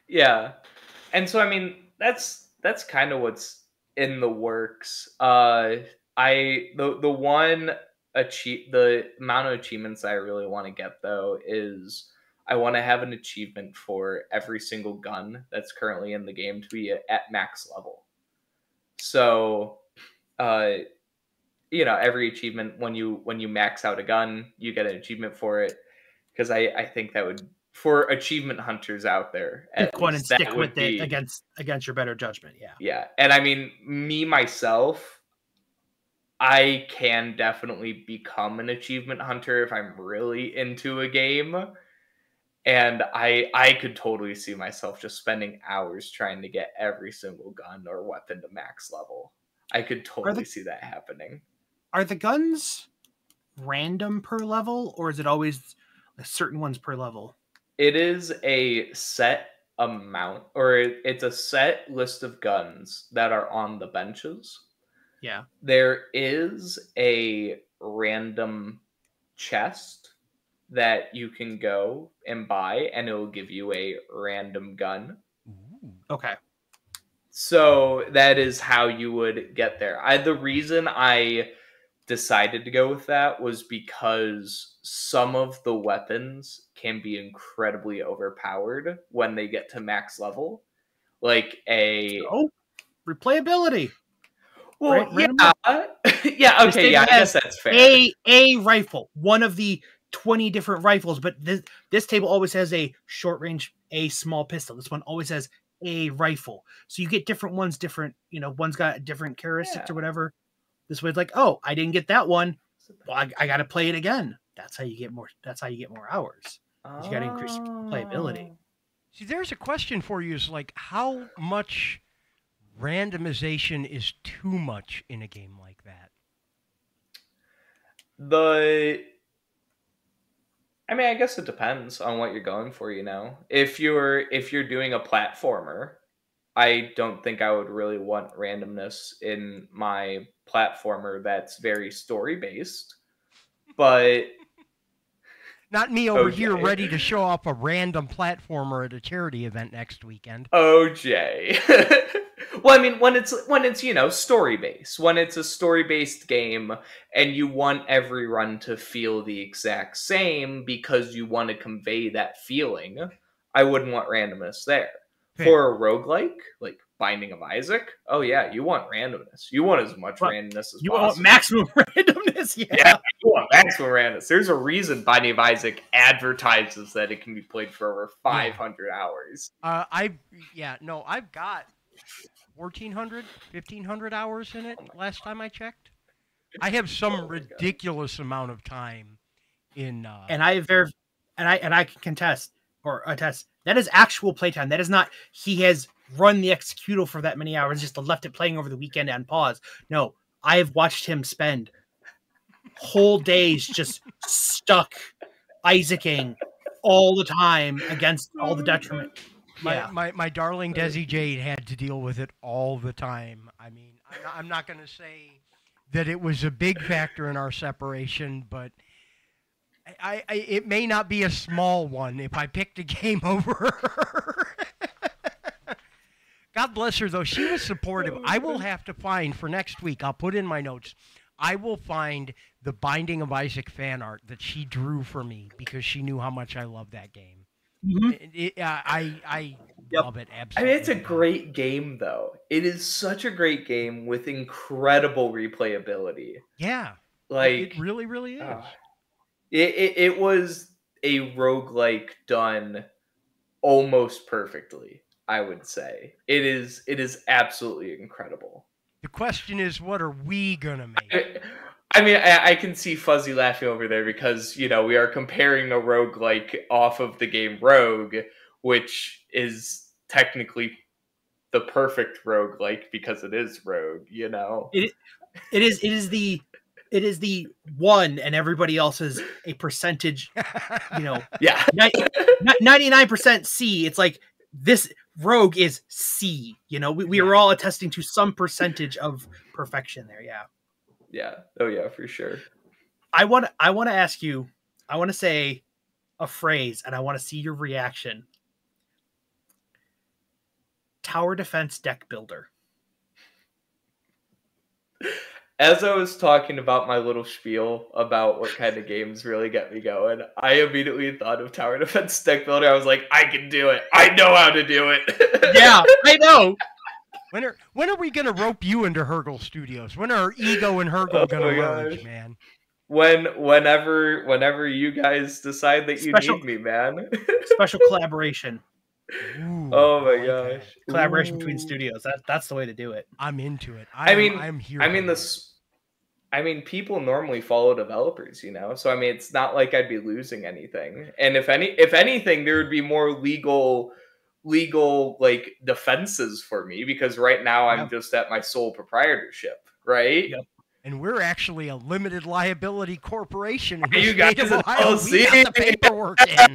Yeah. And so I mean, that's kind of what's in the works. The amount of achievements I really want to get though is I want to have an achievement for every single gun that's currently in the game to be at max level. So every achievement, when you max out a gun, you get an achievement for it, because I think that would, for achievement hunters out there, Pick one and least, stick with it against your better judgment. Yeah. And I mean, me myself, I can definitely become an achievement hunter if I'm really into a game, and I could totally see myself just spending hours trying to get every single gun or weapon to max level. I could totally see that happening. Are the guns random per level, or is it always certain ones per level? It is a set amount, or it's a set list of guns that are on the benches. Yeah. There is a random chest that you can go and buy, and it will give you a random gun. Okay. So that is how you would get there. The reason I decided to go with that was because some of the weapons can be incredibly overpowered when they get to max level. Like replayability. Well, yeah, okay, yeah, I guess that's fair. A rifle, one of the 20 different rifles, but this table always has a short range, a small pistol. This one always has a rifle. So you get different ones, one's got different characteristics or whatever. This way it's like, oh, I didn't get that one. Well, I got to play it again. That's how you get more hours. You got to increase playability. See, there's a question for you, is like, how much randomization is too much in a game like that? I mean, I guess it depends on what you're going for, If you're doing a platformer, I don't think I would really want randomness in my platformer that's very story-based. But not me over here ready to show off a random platformer at a charity event next weekend. OJ. Well, I mean, when it's story-based, when it's a story-based game and you want every run to feel the exact same because you want to convey that feeling, I wouldn't want randomness there. Fair. For a roguelike, like Binding of Isaac, oh yeah, you want randomness. You want as much randomness as you possible. Want maximum randomness, yeah, you want maximum randomness. There's a reason Binding of Isaac advertises that it can be played for over 500 hours. I've got 1,400, 1,500 hours in it last time I checked. I have some ridiculous amount of time in. And I can contest or attest that is actual playtime. That is not he has run the executor for that many hours, just left it playing over the weekend and pause. No, I have watched him spend whole days just stuck Isaacing all the time against all the detriment. My darling Desi Jade had to deal with it all the time. I mean, I'm not going to say that it was a big factor in our separation, but it may not be a small one if I picked a game over her. God bless her, though. She was supportive. I will have to find for next week, I'll put in my notes, I will find the Binding of Isaac fan art that she drew for me because she knew how much I love that game. Mm-hmm. I love it absolutely. I mean, it's a great game, though. It is such a great game with incredible replayability. Yeah, like it really, really is. It was a roguelike done almost perfectly, I would say. It is absolutely incredible. The question is, what are we gonna make? I mean, I can see Fuzzy laughing over there because, we are comparing a roguelike off of the game Rogue, which is technically the perfect roguelike because it is Rogue, It is the one and everybody else is a percentage, Yeah. 99% C. It's like this Rogue is C, we are all attesting to some percentage of perfection there. Yeah. Yeah. Oh yeah, for sure. I want to ask you, I want to say a phrase and I want to see your reaction. Tower defense deck builder. As I was talking about my little spiel about what kind of games really get me going, I immediately thought of Tower Defense Deck Builder. I was like, I can do it. I know how to do it. Yeah, I know. When are we gonna rope you into Hergel Studios? When are Ego and Hergel gonna merge, man? Whenever you guys decide that you need me, man. Special collaboration. Ooh, oh my gosh! Collaboration between studios. That's the way to do it. I'm into it. I'm here. I mean, people normally follow developers, So I mean, it's not like I'd be losing anything. And if anything, there would be more legal like defenses for me because right now I'm just at my sole proprietorship, right? Yep. And we're actually a limited liability corporation. You guys an LLC. We got the paperwork in.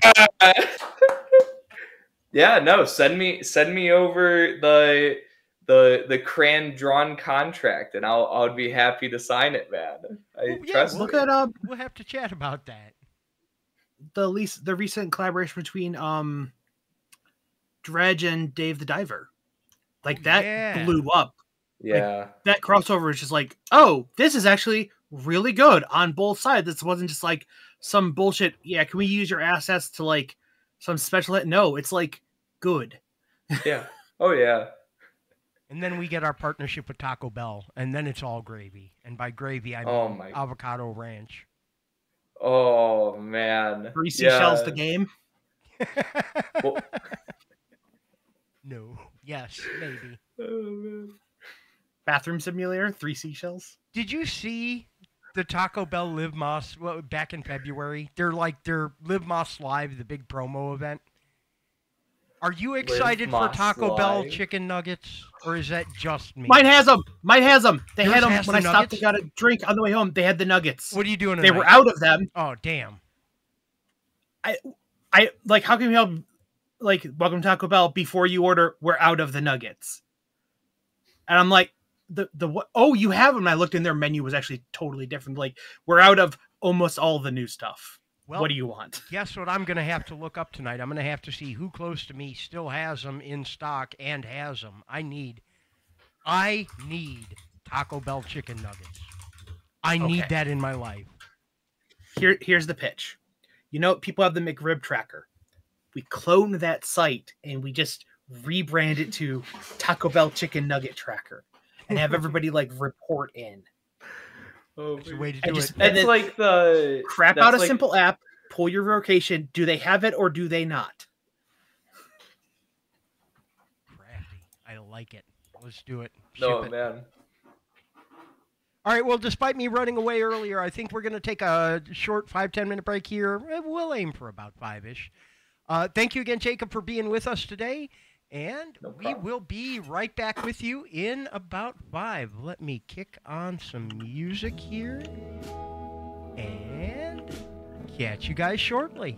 Yeah, no, send me over the crayon drawn contract and I'll be happy to sign it, man. Look at we'll have to chat about that. The recent collaboration between Dredge and Dave the Diver. Like that blew up. Yeah. Like, that crossover is just like, oh, this is actually really good on both sides. This wasn't just like some bullshit. Yeah, can we use your assets to like some special? No, it's like good. Yeah. Oh yeah. And then we get our partnership with Taco Bell, and then it's all gravy. And by gravy, I mean avocado ranch. Oh man. 3 seashells the game. Well, no. Yes, maybe. Oh man. Bathroom simulator, 3 seashells. Did you see the Taco Bell Live Moss back in February? They're Live Moss Live, the big promo event. Are you excited for Taco Bell chicken nuggets, or is that just me? Mine has them. They had them when I stopped and got a drink on the way home. They had the nuggets. What are you doing? They were out of them. Oh damn! I like. How can we help? Like, welcome to Taco Bell. Before you order, we're out of the nuggets. And I'm like, what? Oh, you have them. And I looked in their menu was actually totally different. Like, we're out of almost all the new stuff. Well, what do you want? Guess what I'm going to have to look up tonight? I'm going to have to see who close to me still has them in stock and has them. I need Taco Bell chicken nuggets. I need that in my life. Here's the pitch. People have the McRib tracker. We clone that site and we just rebrand it to Taco Bell chicken nugget tracker and have everybody like report in. Oh, that's the way to do it. It's like the crap out a simple app, pull your location. Do they have it or do they not? Crafty. I like it. Let's do it. Oh, Ship it. man. All right, well, despite me running away earlier, I think we're going to take a short 5-10 minute break here. We'll aim for about 5-ish. Thank you again, Jacob, for being with us today. And we will be right back with you in about 5. Let me kick on some music here. And catch you guys shortly.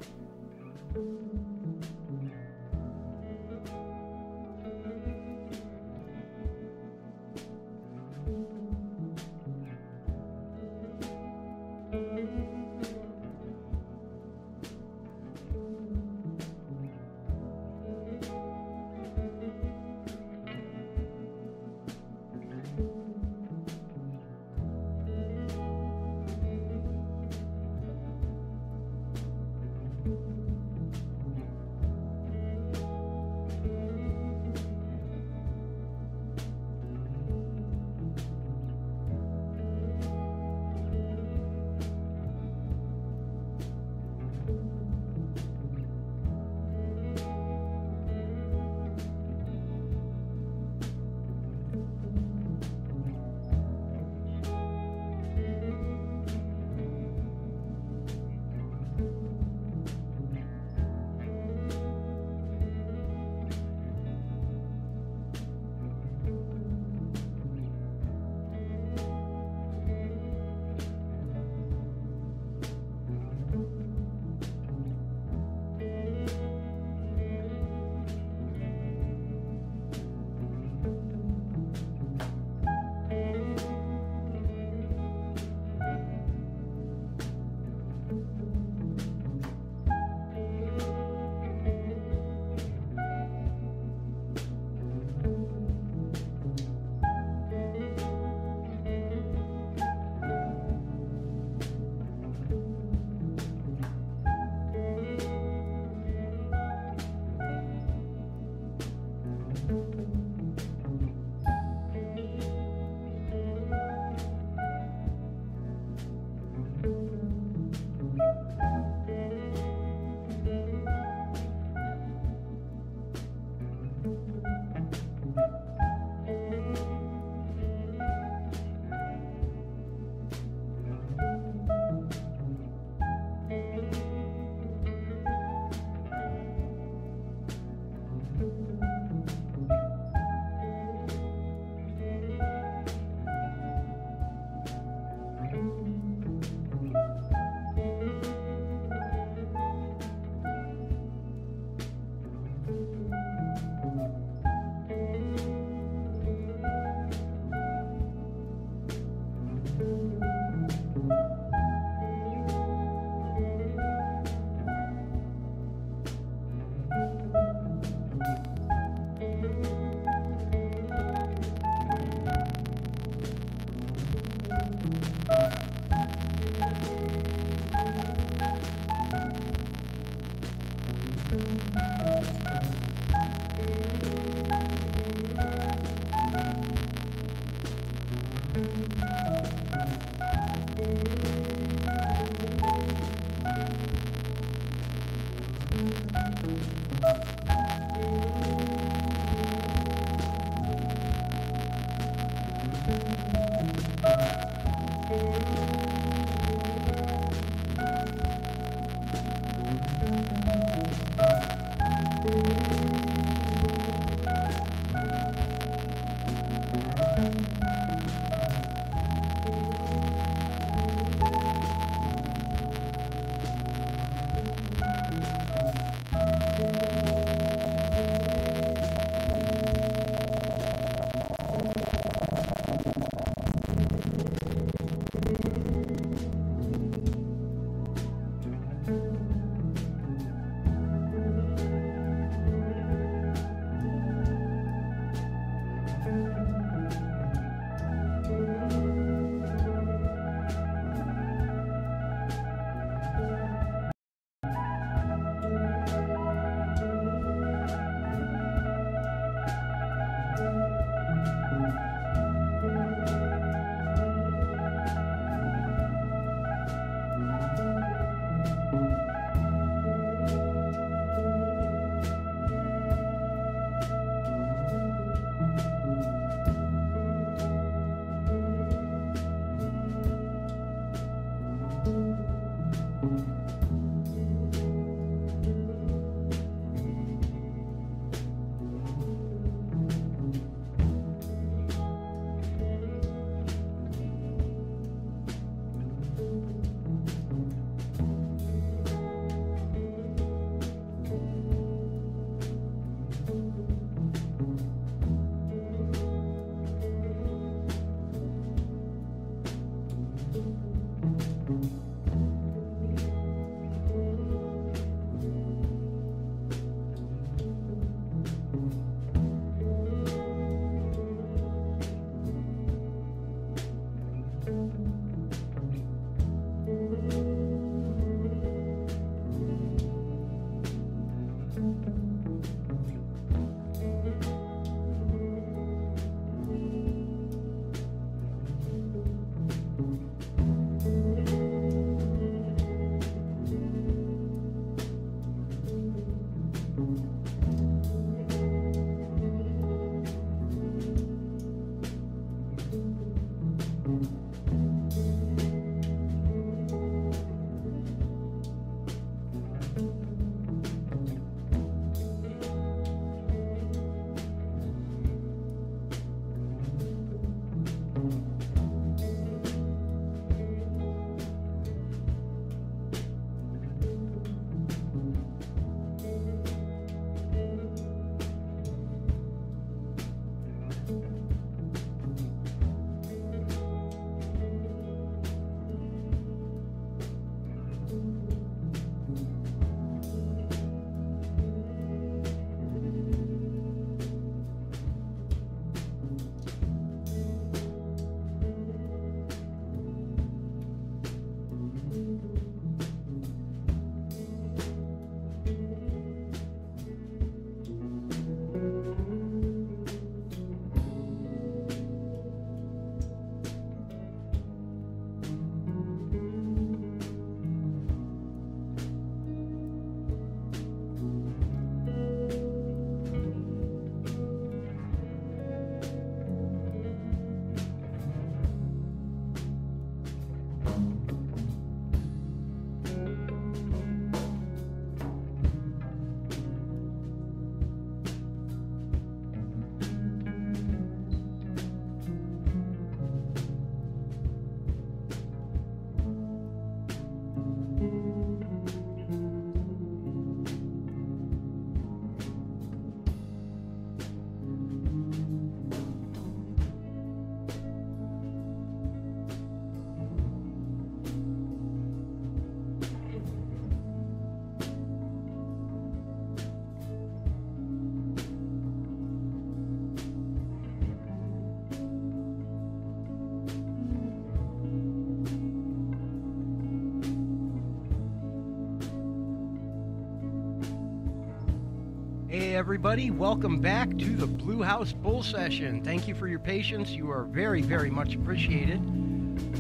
everybody. Welcome back to the Blue House Bull Session. Thank you for your patience. You are very, very much appreciated.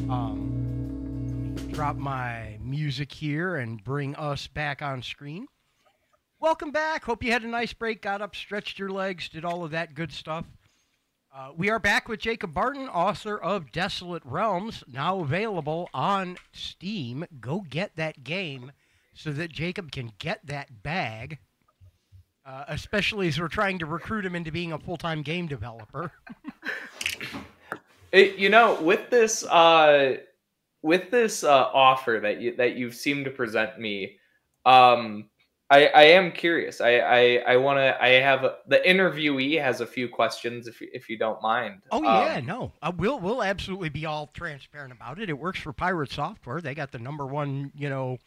Let me drop my music here and bring us back on screen. Welcome back. Hope you had a nice break, got up, stretched your legs, did all of that good stuff. We are back with Jacob Barton, author of Desolate Realms, now available on Steam. Go get that game so that Jacob can get that bag, especially as we're trying to recruit him into being a full-time game developer. With this offer that you've seemed to present me, I am curious. I have the interviewee has a few questions if you don't mind. Oh yeah, no, we'll absolutely be all transparent about it. It works for Pirate Software. They got the #1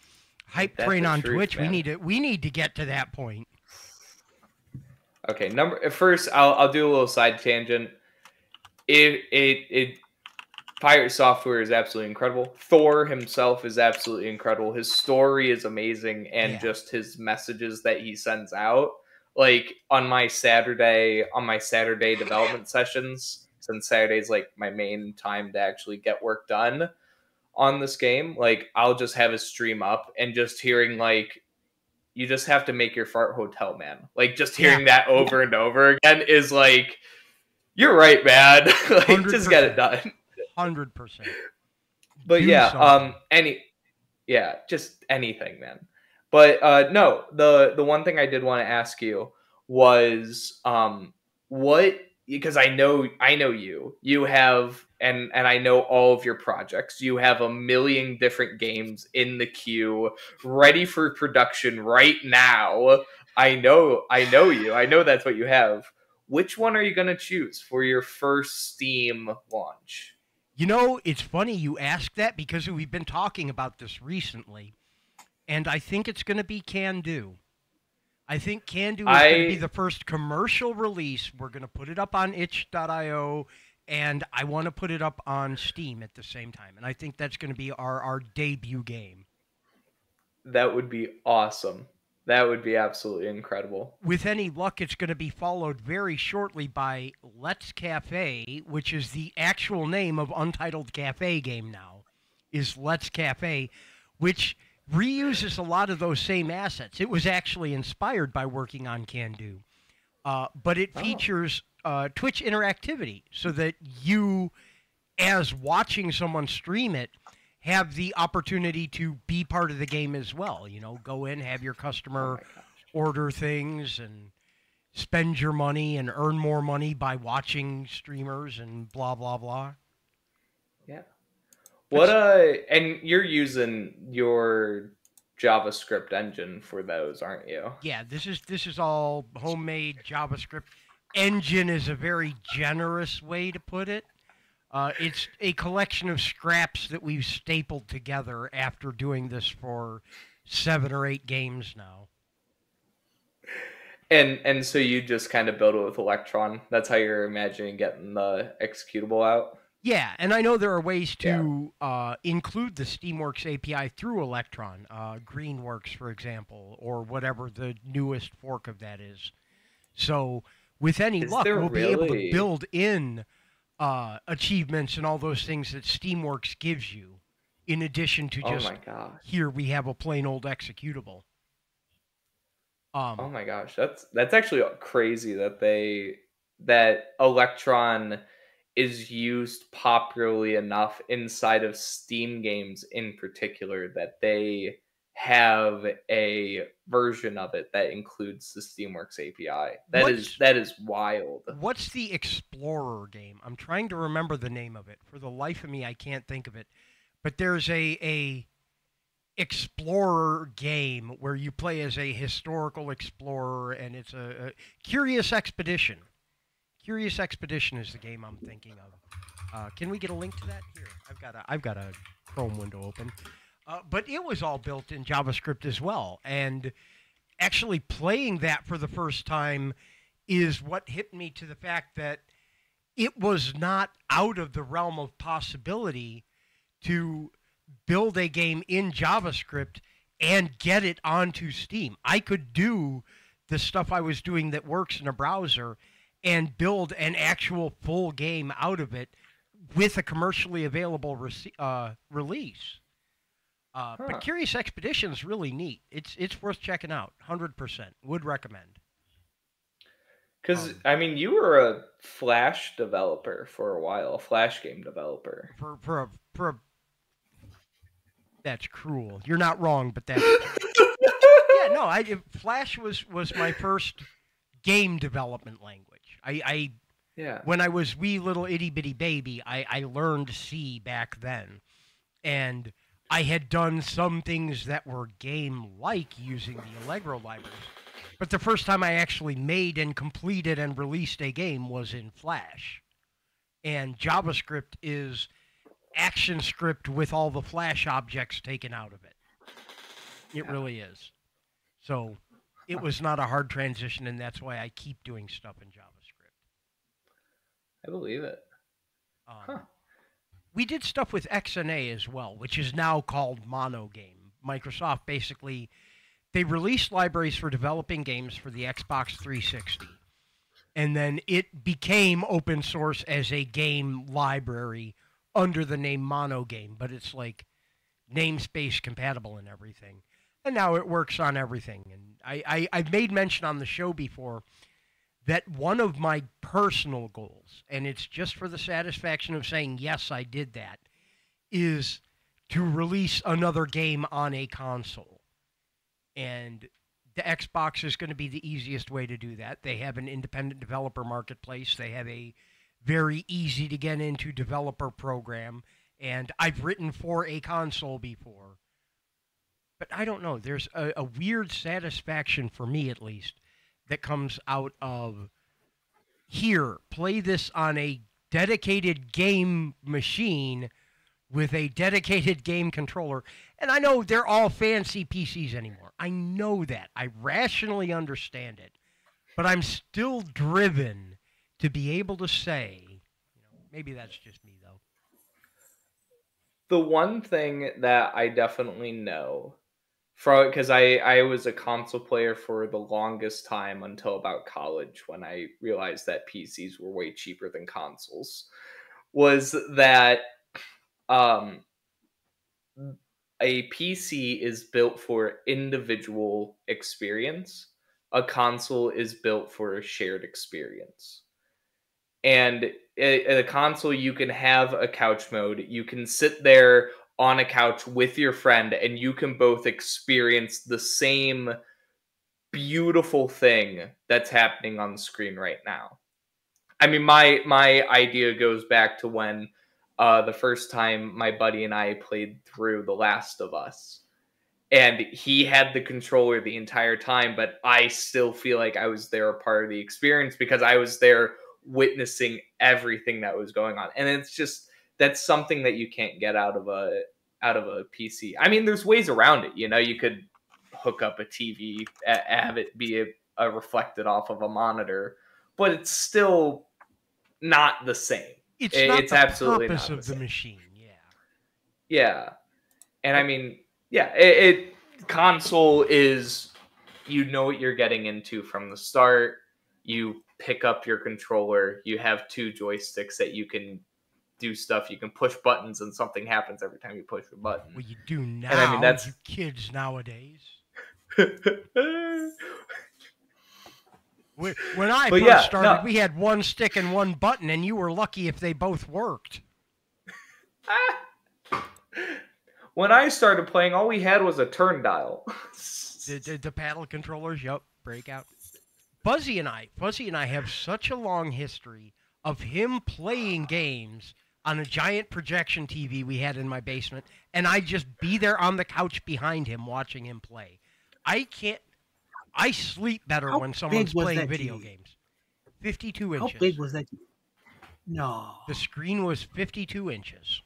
hype train on Twitch. Man. We need to get to that point. Okay, first I'll do a little side tangent. Pirate Software is absolutely incredible. Thor himself is absolutely incredible. His story is amazing, and just his messages that he sends out. Like on my Saturday development sessions, since Saturday is like my main time to actually get work done on this game, like I'll just have a stream up and just hearing like, you just have to make your fart hotel, man. Like just hearing that over and over again is like, you're right, man. Like 100%. Just get it done. 100%. But just anything, man. But no, the one thing I did want to ask you was because I know you have and I know all of your projects. You have a million different games in the queue ready for production right now. I know you. I know that's what you have. Which one are you going to choose for your first Steam launch? It's funny you ask that because we've been talking about this recently, and I think it's going to be Can Do. I think Can Do is going to be the first commercial release. We're going to put it up on itch.io, and I want to put it up on Steam at the same time, and I think that's going to be our debut game. That would be awesome. That would be absolutely incredible. With any luck, it's going to be followed very shortly by Let's Cafe, which is the actual name of Untitled Cafe game now, is Let's Cafe, which reuses a lot of those same assets. It was actually inspired by working on Can Do, but it features Twitch interactivity so that you, as watching someone stream it, have the opportunity to be part of the game as well. Go in, have your customer order things and spend your money and earn more money by watching streamers and blah, blah, blah. Yeah. And you're using your JavaScript engine for those, aren't you? Yeah, this is all homemade JavaScript. Engine is a very generous way to put it. It's a collection of scraps that we've stapled together after doing this for 7 or 8 games now. And so you just kind of build it with Electron. That's how you're imagining getting the executable out? Yeah, and I know there are ways to include the Steamworks API through Electron, Greenworks, for example, or whatever the newest fork of that is. So with any luck, we'll be able to build in achievements and all those things that Steamworks gives you, in addition to just here we have a plain old executable. Oh my gosh, that's actually crazy that Electron is used popularly enough inside of Steam games in particular that they have a version of it that includes the Steamworks API. That is wild. What's the Explorer game? I'm trying to remember the name of it. For the life of me, I can't think of it. But there's a Explorer game where you play as a historical explorer, and it's a Curious Expedition. Curious Expedition is the game I'm thinking of. Can we get a link to that? Here, I've got a Chrome window open. But it was all built in JavaScript as well. And actually playing that for the first time is what hit me to the fact that it was not out of the realm of possibility to build a game in JavaScript and get it onto Steam. I could do the stuff I was doing that works in a browser and build an actual full game out of it with a commercially available release. But Curious Expedition is really neat. It's worth checking out. 100% would recommend. Because I mean, you were a Flash developer for a while, a Flash game developer. For a that's cruel. You're not wrong, but that's yeah. No, Flash was my first game development language. Yeah. When I was wee little itty bitty baby, I learned C back then, and I had done some things that were game-like using the Allegro libraries. But the first time I actually made and completed and released a game was in Flash. And JavaScript is ActionScript with all the Flash objects taken out of it. It really is. So it was not a hard transition, and that's why I keep doing stuff in JavaScript. I believe it. We did stuff with XNA as well, which is now called Monogame. Microsoft basically, they released libraries for developing games for the Xbox 360. And then it became open source as a game library under the name Monogame, but it's like namespace compatible and everything. And now it works on everything. And I've made mention on the show before that one of my personal goals, and it's just for the satisfaction of saying, yes, I did that, is to release another game on a console. And the Xbox is going to be the easiest way to do that. They have an independent developer marketplace. They have a very easy to get into developer program. And I've written for a console before. But I don't know. There's a weird satisfaction, for me at least, that comes out of, here, play this on a dedicated game machine with a dedicated game controller. And I know they're all fancy PCs anymore. I know that. I rationally understand it. But I'm still driven to be able to say, maybe that's just me, though. The one thing that I definitely know, because I was a console player for the longest time until about college, when I realized that PCs were way cheaper than consoles, was that a PC is built for individual experience. A console is built for a shared experience. And in a console, you can have a couch mode. You can sit there on a couch with your friend, and you can both experience the same beautiful thing that's happening on the screen right now. I mean, my idea goes back to when the first time my buddy and I played through The Last of Us. And he had the controller the entire time, but I still feel like I was there a part of the experience because I was there witnessing everything that was going on. And it's just, that's something that you can't get out of a PC. I mean, there's ways around it. You could hook up a TV, have it be a reflected off of a monitor, but it's still not the same. It's absolutely purpose not of the machine. Yeah. And I mean, yeah, console is, you know what you're getting into from the start. You pick up your controller. You have two joysticks that you can do stuff. You can push buttons, and something happens every time you push a button. Well, you do now. And I mean, that's you kids nowadays. When I first started, we had one stick and one button, and you were lucky if they both worked. When I started playing, all we had was a turn dial. The paddle controllers, yep, breakout. Fuzzy and I have such a long history of him playing games on a giant projection TV we had in my basement, and I'd just be there on the couch behind him watching him play. I sleep better when someone's playing video games. 52 inches. How big was that? No. The screen was 52 inches.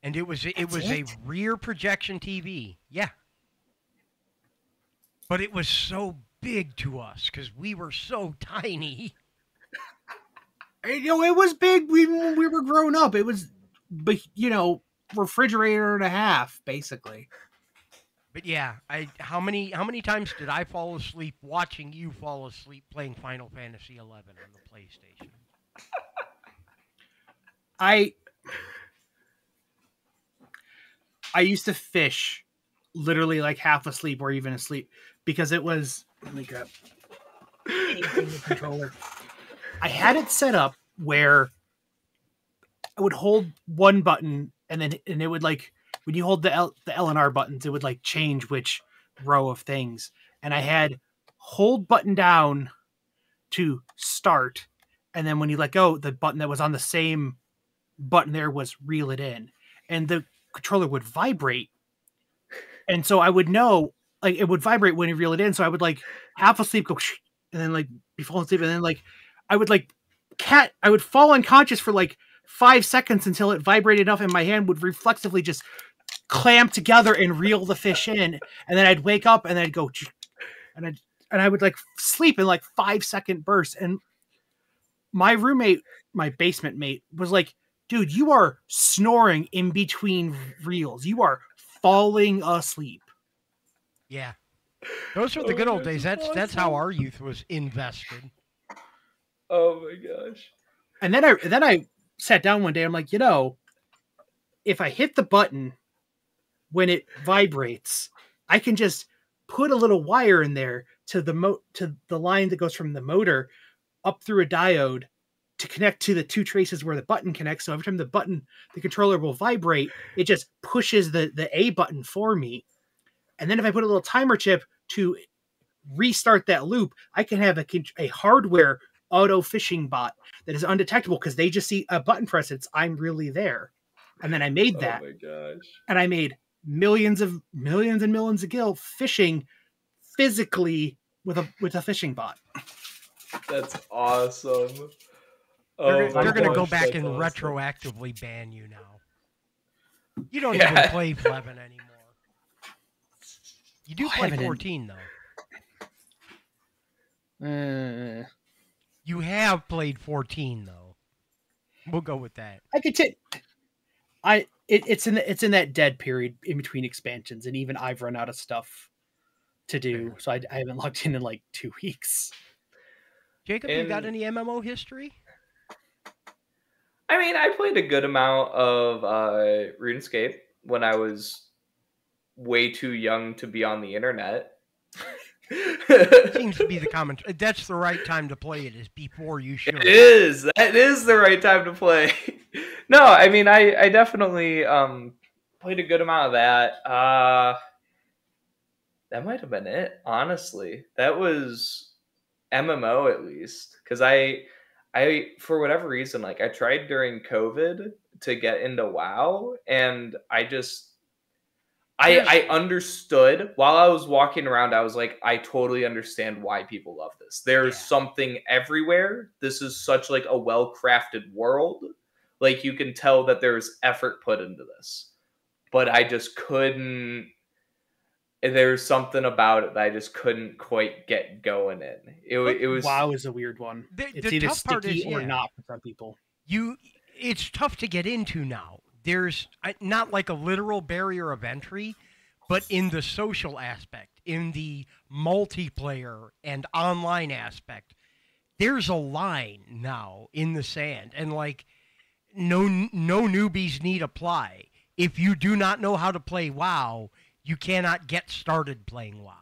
And it was a rear projection TV. Yeah. But it was so big to us because we were so tiny. It was big when we were growing up. It was, refrigerator and a half, basically. But yeah, how many times did I fall asleep watching you fall asleep playing Final Fantasy 11 on the PlayStation? I used to fish literally like half asleep or even asleep because it was, let me grab the controller. I had it set up where I would hold one button and it would like, when you hold the L and R buttons, it would like change which row of things. And I had hold button down to start. And then when you let go, the button that was on the same button there was reel it in. And the controller would vibrate. And so I would know, like, it would vibrate when you reel it in. So I would like half asleep, go, and then like be falling asleep. And then like, I would like I would fall unconscious for like 5 seconds until it vibrated enough and my hand would reflexively just clamp together and reel the fish in. And then I'd wake up and I'd go, and I would like sleep in like 5-second bursts. And my roommate, my basement mate, was like, dude, you are snoring in between reels. You are falling asleep. Yeah. Those were the good old days. That's how our youth was invested. Oh my gosh. And then I sat down one day. I'm like, if I hit the button when it vibrates, I can just put a little wire in there to the line that goes from the motor up through a diode to connect to the two traces where the button connects. So every time the controller will vibrate, it just pushes the A button for me. And then if I put a little timer chip to restart that loop, I can have a hardware auto fishing bot that is undetectable because they just see a button press. I'm really there. And then I made that. Oh my gosh. And I made millions and millions of gil fishing physically with a fishing bot. That's awesome. They're going to go back and retroactively ban you now. You don't even play 11 anymore. You do play 14, though. You have played 14, though. We'll go with that. I could it's in that dead period in between expansions, and even I've run out of stuff to do, so I haven't logged in like 2 weeks. Jacob, you got any MMO history? I mean, I played a good amount of RuneScape when I was way too young to be on the internet. Seems to be the common. That's the right time to play it. Is before you should. It is. That is the right time to play. No, I mean, I definitely played a good amount of that. That might have been it. Honestly, that was MMO at least, because I for whatever reason, like I tried during COVID to get into WoW, and I understood while I was walking around. I was like, I totally understand why people love this. There's something everywhere. This is such like a well-crafted world. Like you can tell that there's effort put into this, but I just couldn't. There's something about it that I just couldn't quite get going in. It was WoW is a weird one. It's either sticky or not for some people. It's tough to get into now. There's not like a literal barrier of entry, but in the social aspect, in the multiplayer and online aspect, there's a line now in the sand, and like no newbies need apply. If you do not know how to play WoW, you cannot get started playing WoW.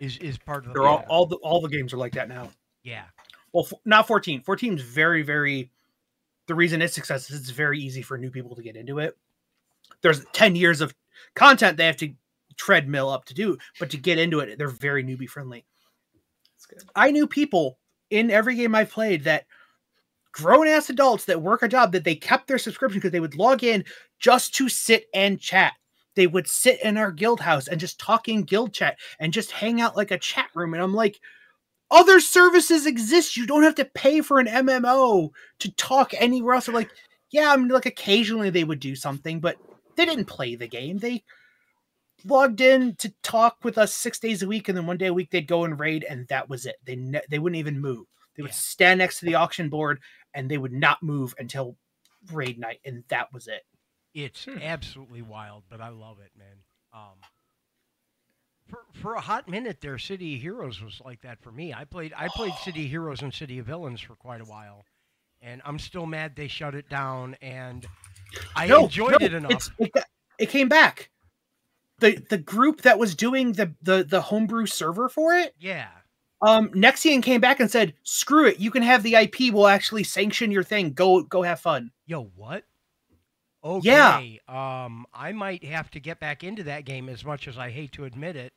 Is part of the all the games are like that now. Yeah. Well, not 14. 14 is very, very. The reason it's success is it's very easy for new people to get into it. There's 10 years of content they have to treadmill up to do, but to get into it, they're very newbie friendly. That's good. I knew people in every game I've played that grown ass adults that work a job that they kept their subscription because they would log in just to sit and chat. They would sit in our guild house and just talk in guild chat and just hang out like a chat room. And I'm like, other services exist. You don't have to pay for an MMO to talk anywhere else. I'm like, yeah, I mean, like occasionally they would do something, but they didn't play the game. They logged in to talk with us 6 days a week, and then one day a week they'd go and raid, and that was it. They wouldn't even move. They would stand next to the auction board, and they would not move until raid night, and that was it. It's absolutely wild, but I love it, man. For a hot minute there, City of Heroes was like that for me. I played City of Heroes and City of Villains for quite a while, and I'm still mad they shut it down. And I enjoyed it enough. It came back. The group that was doing the homebrew server for it, Yeah. Nexian came back and said, "Screw it, you can have the IP. We'll actually sanction your thing. Go have fun." Yo, what? Okay. Yeah. I might have to get back into that game as much as I hate to admit it.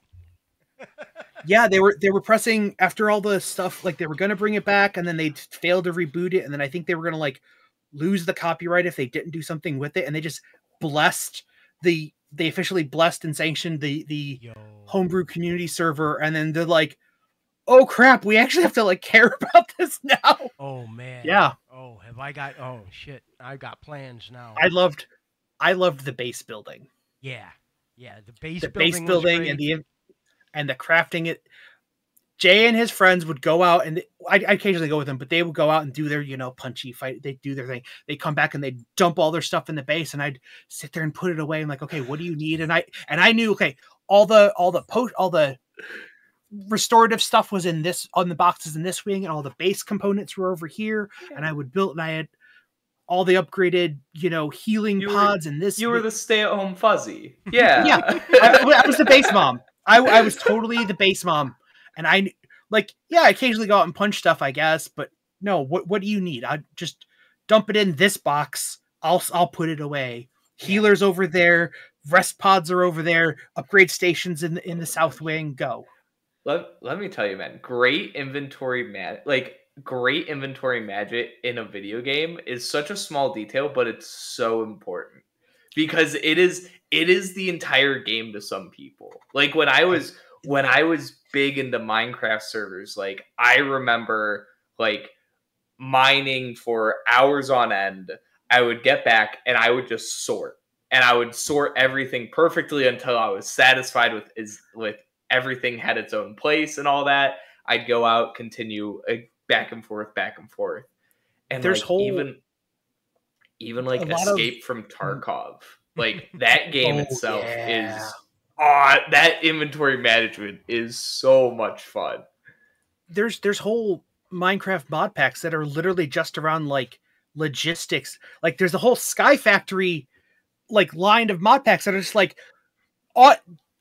Yeah, they were pressing after all the stuff, like they were going to bring it back, and then they failed to reboot it, and then I think they were going to like lose the copyright if they didn't do something with it, and they just blessed they officially blessed and sanctioned the Yo. homebrew community server, and then they're like, "Oh crap, we actually have to like care about this now." Oh man. Yeah. Oh, oh shit. I've got plans now. I loved the base building. Yeah. Yeah, the base building was great. and the crafting it. Jay and his friends would go out, and I occasionally go with them, but they would go out and do their, punchy fight. They do their thing. They come back and they dump all their stuff in the base, and I'd sit there and put it away. I'm like, okay, what do you need? And I knew, okay, all the restorative stuff was on the boxes in this wing, and all the base components were over here. Yeah. And I would build, and I had all the upgraded, healing pods and this. You were the stay-at-home fuzzy. Yeah. Yeah. I was the base mom. I was totally the base mom. And I occasionally go out and punch stuff, I guess, but no, what do you need? I just dump it in this box. I'll put it away. Healers over there, rest pods are over there, upgrade stations in the south wing, go. Let me tell you, man, great inventory magic in a video game is such a small detail, but it's so important because it is the entire game to some people. Like when I was big into Minecraft servers, like I remember like mining for hours on end. I would get back and I would just sort, and I would sort everything perfectly until I was satisfied with everything had its own place and all that. I'd go out, continue back and forth, and there's even like Escape from Tarkov, like that game itself is. That inventory management is so much fun. There's whole Minecraft mod packs that are literally just around like logistics. Like there's a whole Sky Factory like line of mod packs that are just like,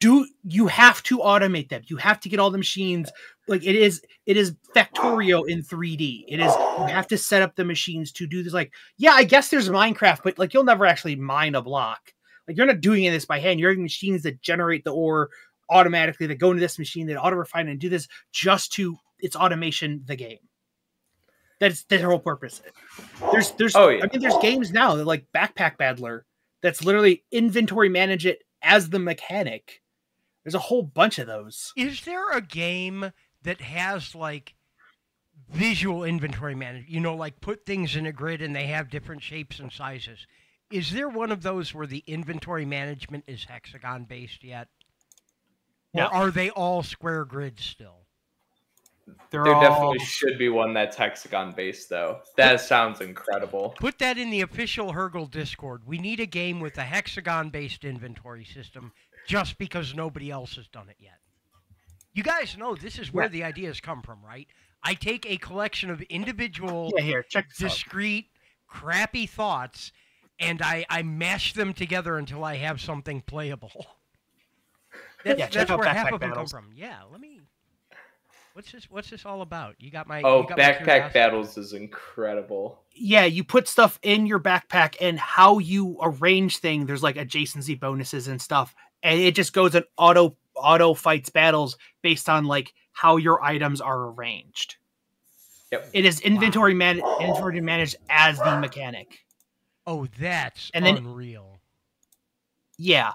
you have to automate them. You have to get all the machines. Like it is Factorio in 3D. It is, you have to set up the machines to do this. Like, yeah, I guess there's Minecraft, but like you'll never actually mine a block. Like you're not doing this by hand. You're having machines that generate the ore automatically, that go into this machine, that auto refine and do this just to its automation the game. That's their whole purpose. There's there's games now that like Backpack Battler that's literally inventory manage it as the mechanic. There's a whole bunch of those. Is there a game that has like visual inventory management? Like put things in a grid and they have different shapes and sizes. Is there one of those where the inventory management is hexagon based yet? No. Or are they all square grids still? There definitely should be one that's hexagon based, though. That sounds incredible. Put that in the official Hergel Discord. We need a game with a hexagon based inventory system just because nobody else has done it yet. You guys know this is where the ideas come from, right? I take a collection of individual, discrete, crappy thoughts, and I mash them together until I have something playable. That's where half of them come from. Yeah, let me. What's this all about? You got my. Backpack Battles is incredible. Yeah, you put stuff in your backpack, and how you arrange things. There's like adjacency bonuses and stuff, and it just goes and auto fights battles based on like how your items are arranged. Yep. It is inventory managed as the mechanic. Oh, that's unreal. Yeah.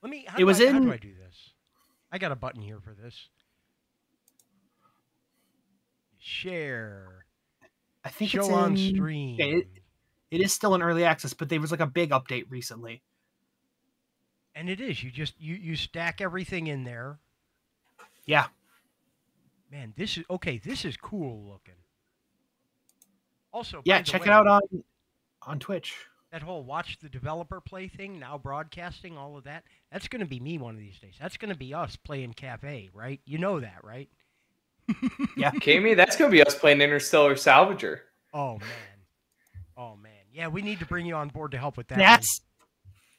How do I do this? I got a button here for this. Share. I think show it's on stream. Yeah, it is still in early access, but there was like a big update recently. And it is. You stack everything in there. Yeah. Man, this is cool looking. Also, check it out on Twitch. That whole watch the developer play thing, now broadcasting, all of that, that's going to be me one of these days. That's going to be us playing Cafe, right? You know that, right? Yeah. Kami, that's going to be us playing Interstellar Salvager. Oh, man. Oh, man. Yeah, we need to bring you on board to help with that.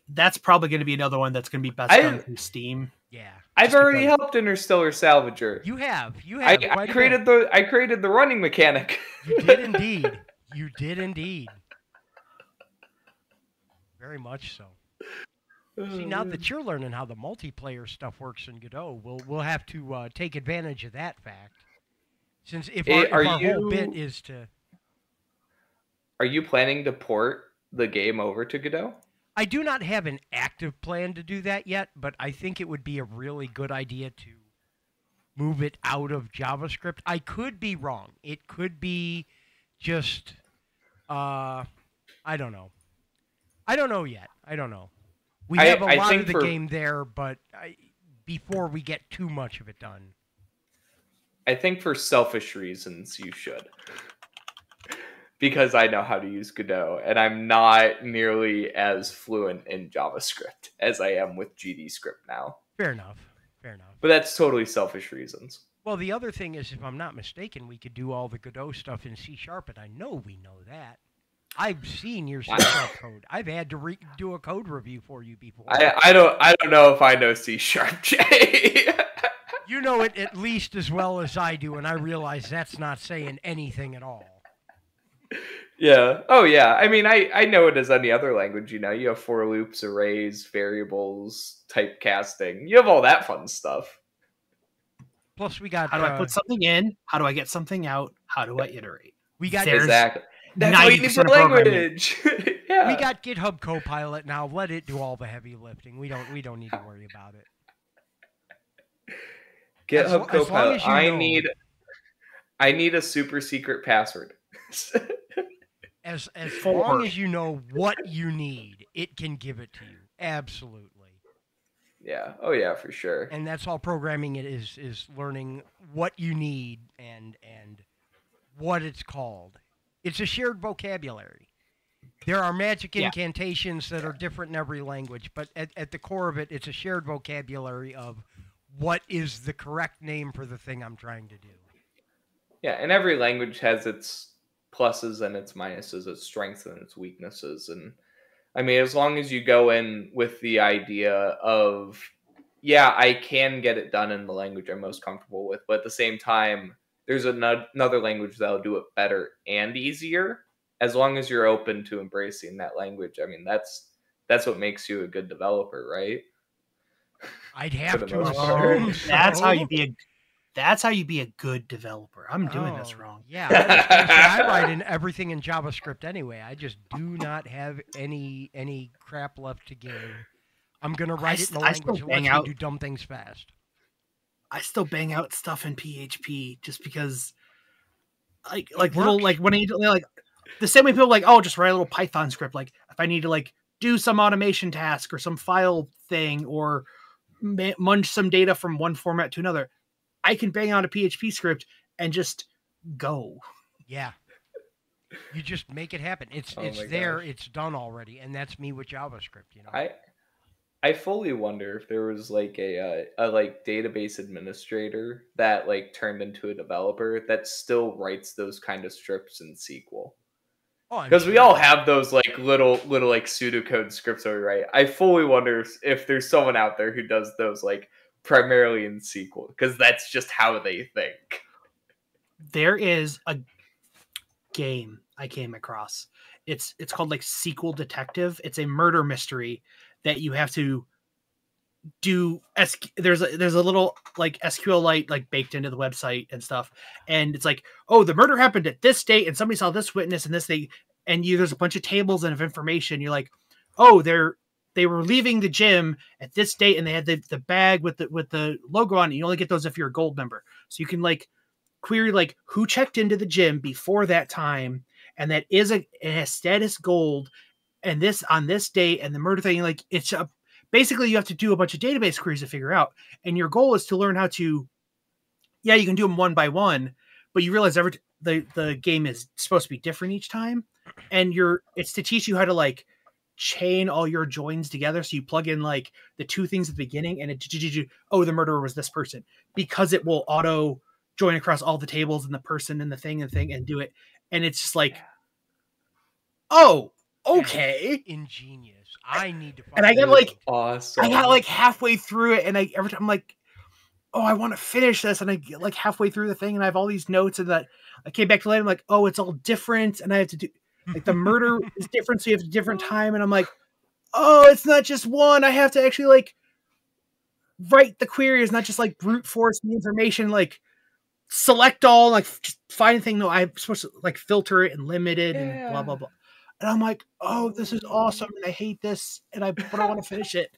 That's probably going to be another one that's going to be best done through Steam. Yeah. I've already helped Interstellar Salvager. You have. I created the running mechanic. You did indeed. You did indeed. Very much so. See, now that you're learning how the multiplayer stuff works in Godot, we'll have to take advantage of that fact. Since if our whole bit is to... Are you planning to port the game over to Godot? I do not have an active plan to do that yet, but I think it would be a really good idea to move it out of JavaScript. I could be wrong. It could be just... I don't know. I don't know yet. I don't know. We have a lot of the game there, but before we get too much of it done. I think for selfish reasons you should. Because I know how to use Godot, and I'm not nearly as fluent in JavaScript as I am with GDScript now. Fair enough. Fair enough. But that's totally selfish reasons. Well, the other thing is, if I'm not mistaken, we could do all the Godot stuff in C#, and I know we know that. I've seen your C# code. I've had to do a code review for you before. I don't know if I know C#, Jay. You know it at least as well as I do, and I realize that's not saying anything at all. Yeah. Oh, yeah. I mean, I know it as any other language. You know, you have for loops, arrays, variables, typecasting. You have all that fun stuff. Plus, we got... How do I put something in? How do I get something out? How do I iterate? We got... Exactly. That's what you need for language. Yeah. We got GitHub Copilot now. Let it do all the heavy lifting. We don't need to worry about it. GitHub Copilot. I need a super secret password. As long as you know what you need, it can give it to you. Absolutely. Yeah. Oh yeah, for sure. And that's all programming it is learning what you need and what it's called. It's a shared vocabulary. There are magic incantations that are different in every language, but at the core of it, it's a shared vocabulary of what is the correct name for the thing I'm trying to do. Yeah, and every language has its pluses and its minuses, its strengths and its weaknesses. And I mean, as long as you go in with the idea of, yeah, I can get it done in the language I'm most comfortable with, but at the same time, there's another language that'll do it better and easier. As long as you're open to embracing that language, I mean, that's what makes you a good developer, right? I'd have to assume so. That's how you be a good developer. I'm doing this wrong. Yeah, I write in everything in JavaScript anyway. I just do not have any crap left to give. I'm gonna write it in a language that lets me do dumb things fast. I still bang out stuff in PHP just because, like when I like the same way people like, oh, just write a little Python script. Like if I need to like do some automation task or some file thing or munch some data from one format to another, I can bang out a PHP script and just go. Yeah. You just make it happen. It's there. Gosh. It's done already. And that's me with JavaScript, you know. I fully wonder if there was like a like database administrator that like turned into a developer that still writes those kind of scripts in SQL. Because we all have those like little like pseudocode scripts that we write. I fully wonder if there's someone out there who does those like primarily in SQL, because that's just how they think. There is a game I came across. It's called like SQL Detective. It's a murder mystery that you have to do. There's a little like SQLite like baked into the website and stuff, and it's like, oh, the murder happened at this date, and somebody saw this witness and this thing, and there's a bunch of tables and of information. You're like, oh, they were leaving the gym at this date, and they had the bag with the logo on it. You only get those if you're a gold member, so you can like query like who checked into the gym before that time, and that it has status gold, and this on this date, and the murder thing. Like basically you have to do a bunch of database queries to figure out, and your goal is to learn how to. Yeah, you can do them one by one, but you realize the game is supposed to be different each time, and it's to teach you how to like chain all your joins together. So you plug in like the two things at the beginning and the murderer was this person, because it will auto join across all the tables and the person and the thing and do it. And it's just like, oh, okay. Ingenious. I need to find And I got like, awesome. I got like halfway through it, and every time I'm like, oh, I want to finish this, and I get like halfway through the thing, and I have all these notes, and that I came back to later, I'm like, oh, it's all different, and I have to do like the murder is different, so you have a different time, and I'm like, oh, it's not just one. I have to actually like write the query. It's not just like brute force the information, like select all, like just find a thing. No, I'm supposed to like filter it and limit it and blah blah blah. And I'm like, oh, this is awesome, and I hate this, but I want to finish it.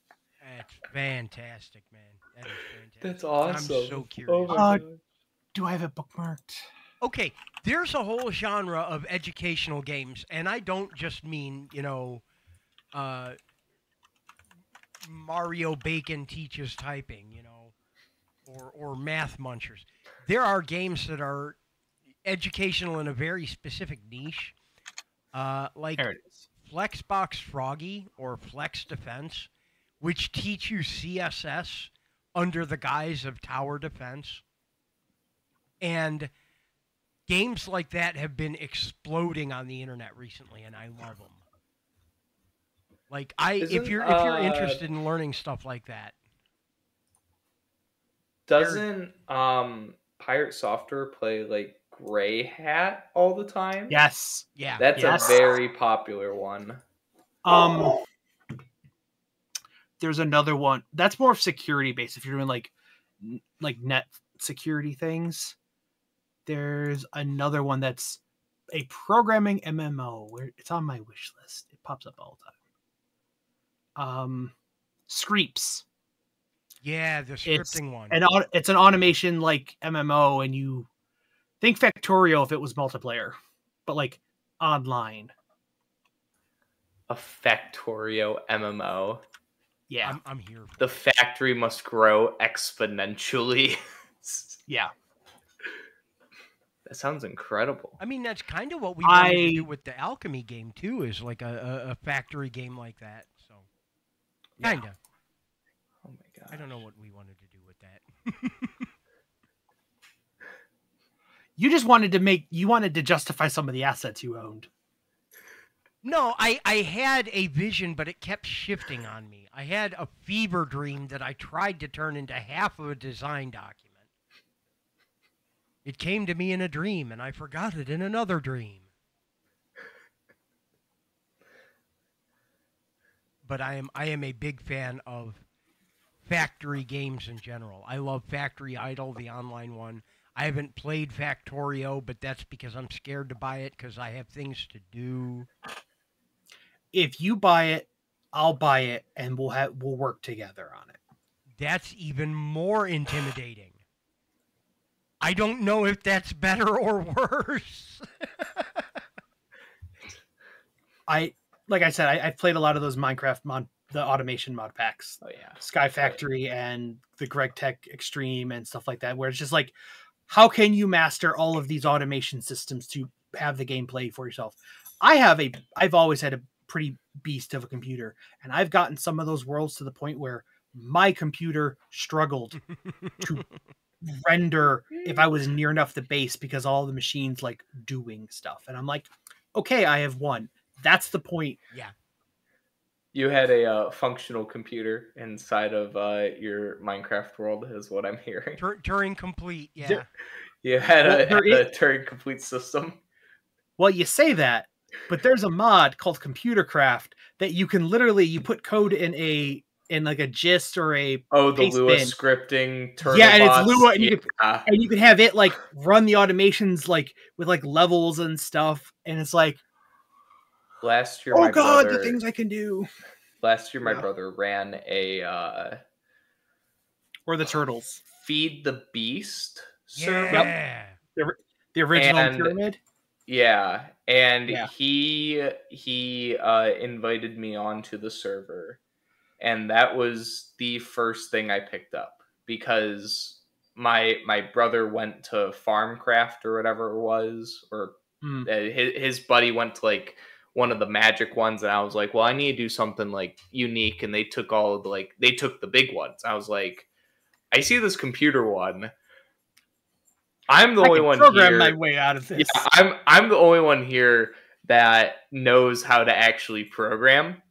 That's fantastic, man. That is fantastic. That's awesome. I'm so curious. Do I have it bookmarked? Okay, there's a whole genre of educational games, and I don't just mean, Mario Bacon teaches typing, or Math Munchers. There are games that are educational in a very specific niche. Like Flexbox Froggy or Flex Defense, which teach you CSS under the guise of tower defense. And games like that have been exploding on the internet recently, and I love them. Like if you're interested in learning stuff like that. Doesn't Pirate Software play like Gray Hat all the time? Yes. Yeah. That's a very popular one. There's another one that's more security based. If you're doing like net security things, there's another one that's a programming MMO where it's on my wish list. It pops up all the time. Screeps. Yeah, the scripting one. And it's an automation like MMO, and you think Factorio if it was multiplayer, but like online. A Factorio MMO. Yeah, I'm here. The factory must grow exponentially. Yeah. That sounds incredible. I mean, that's kind of what we wanted to do with the Alchemy game, too, is like a factory game like that. So, kind of. Oh, my God. I don't know what we wanted to do with that. You just wanted to justify some of the assets you owned. No, I had a vision, but it kept shifting on me. I had a fever dream that I tried to turn into half of a design document. It came to me in a dream, and I forgot it in another dream. But I am a big fan of factory games in general. I love Factory Idol, the online one. I haven't played Factorio, but that's because I'm scared to buy it because I have things to do. If you buy it, I'll buy it, and we'll work together on it. That's even more intimidating. I don't know if that's better or worse. Like I said, I've played a lot of those Minecraft the automation mod packs. Oh yeah, Sky Factory and the Greg Tech Extreme and stuff like that, where it's just like, how can you master all of these automation systems to have the gameplay for yourself? I've always had a pretty beast of a computer, and I've gotten some of those worlds to the point where my computer struggled to render if I was near enough the base because all the machines like doing stuff, and I'm like, okay, I have one. That's the point. Yeah. You had a functional computer inside of your Minecraft world, is what I'm hearing. Turing complete, yeah. You had a Turing complete system. Well, you say that, but there's a mod called Computercraft that you can you put code in like a gist or a the Lua scripting turtle and bots. it's Lua, and you can have it like run the automations like with like levels and stuff, and it's like, last year, the things I can do. Last year, my brother ran a or the turtles Feed the Beast server. Yep. The original pyramid. Yeah, and he invited me onto the server, and that was the first thing I picked up because my brother went to Farmcraft or whatever it was, or his buddy went to like one of the magic ones, and I was like, well, I need to do something like unique, and they took all of the they took the big ones. I was like, I see this computer one. I'm the only one program here. my way out of this. Yeah, I'm the only one here that knows how to actually program.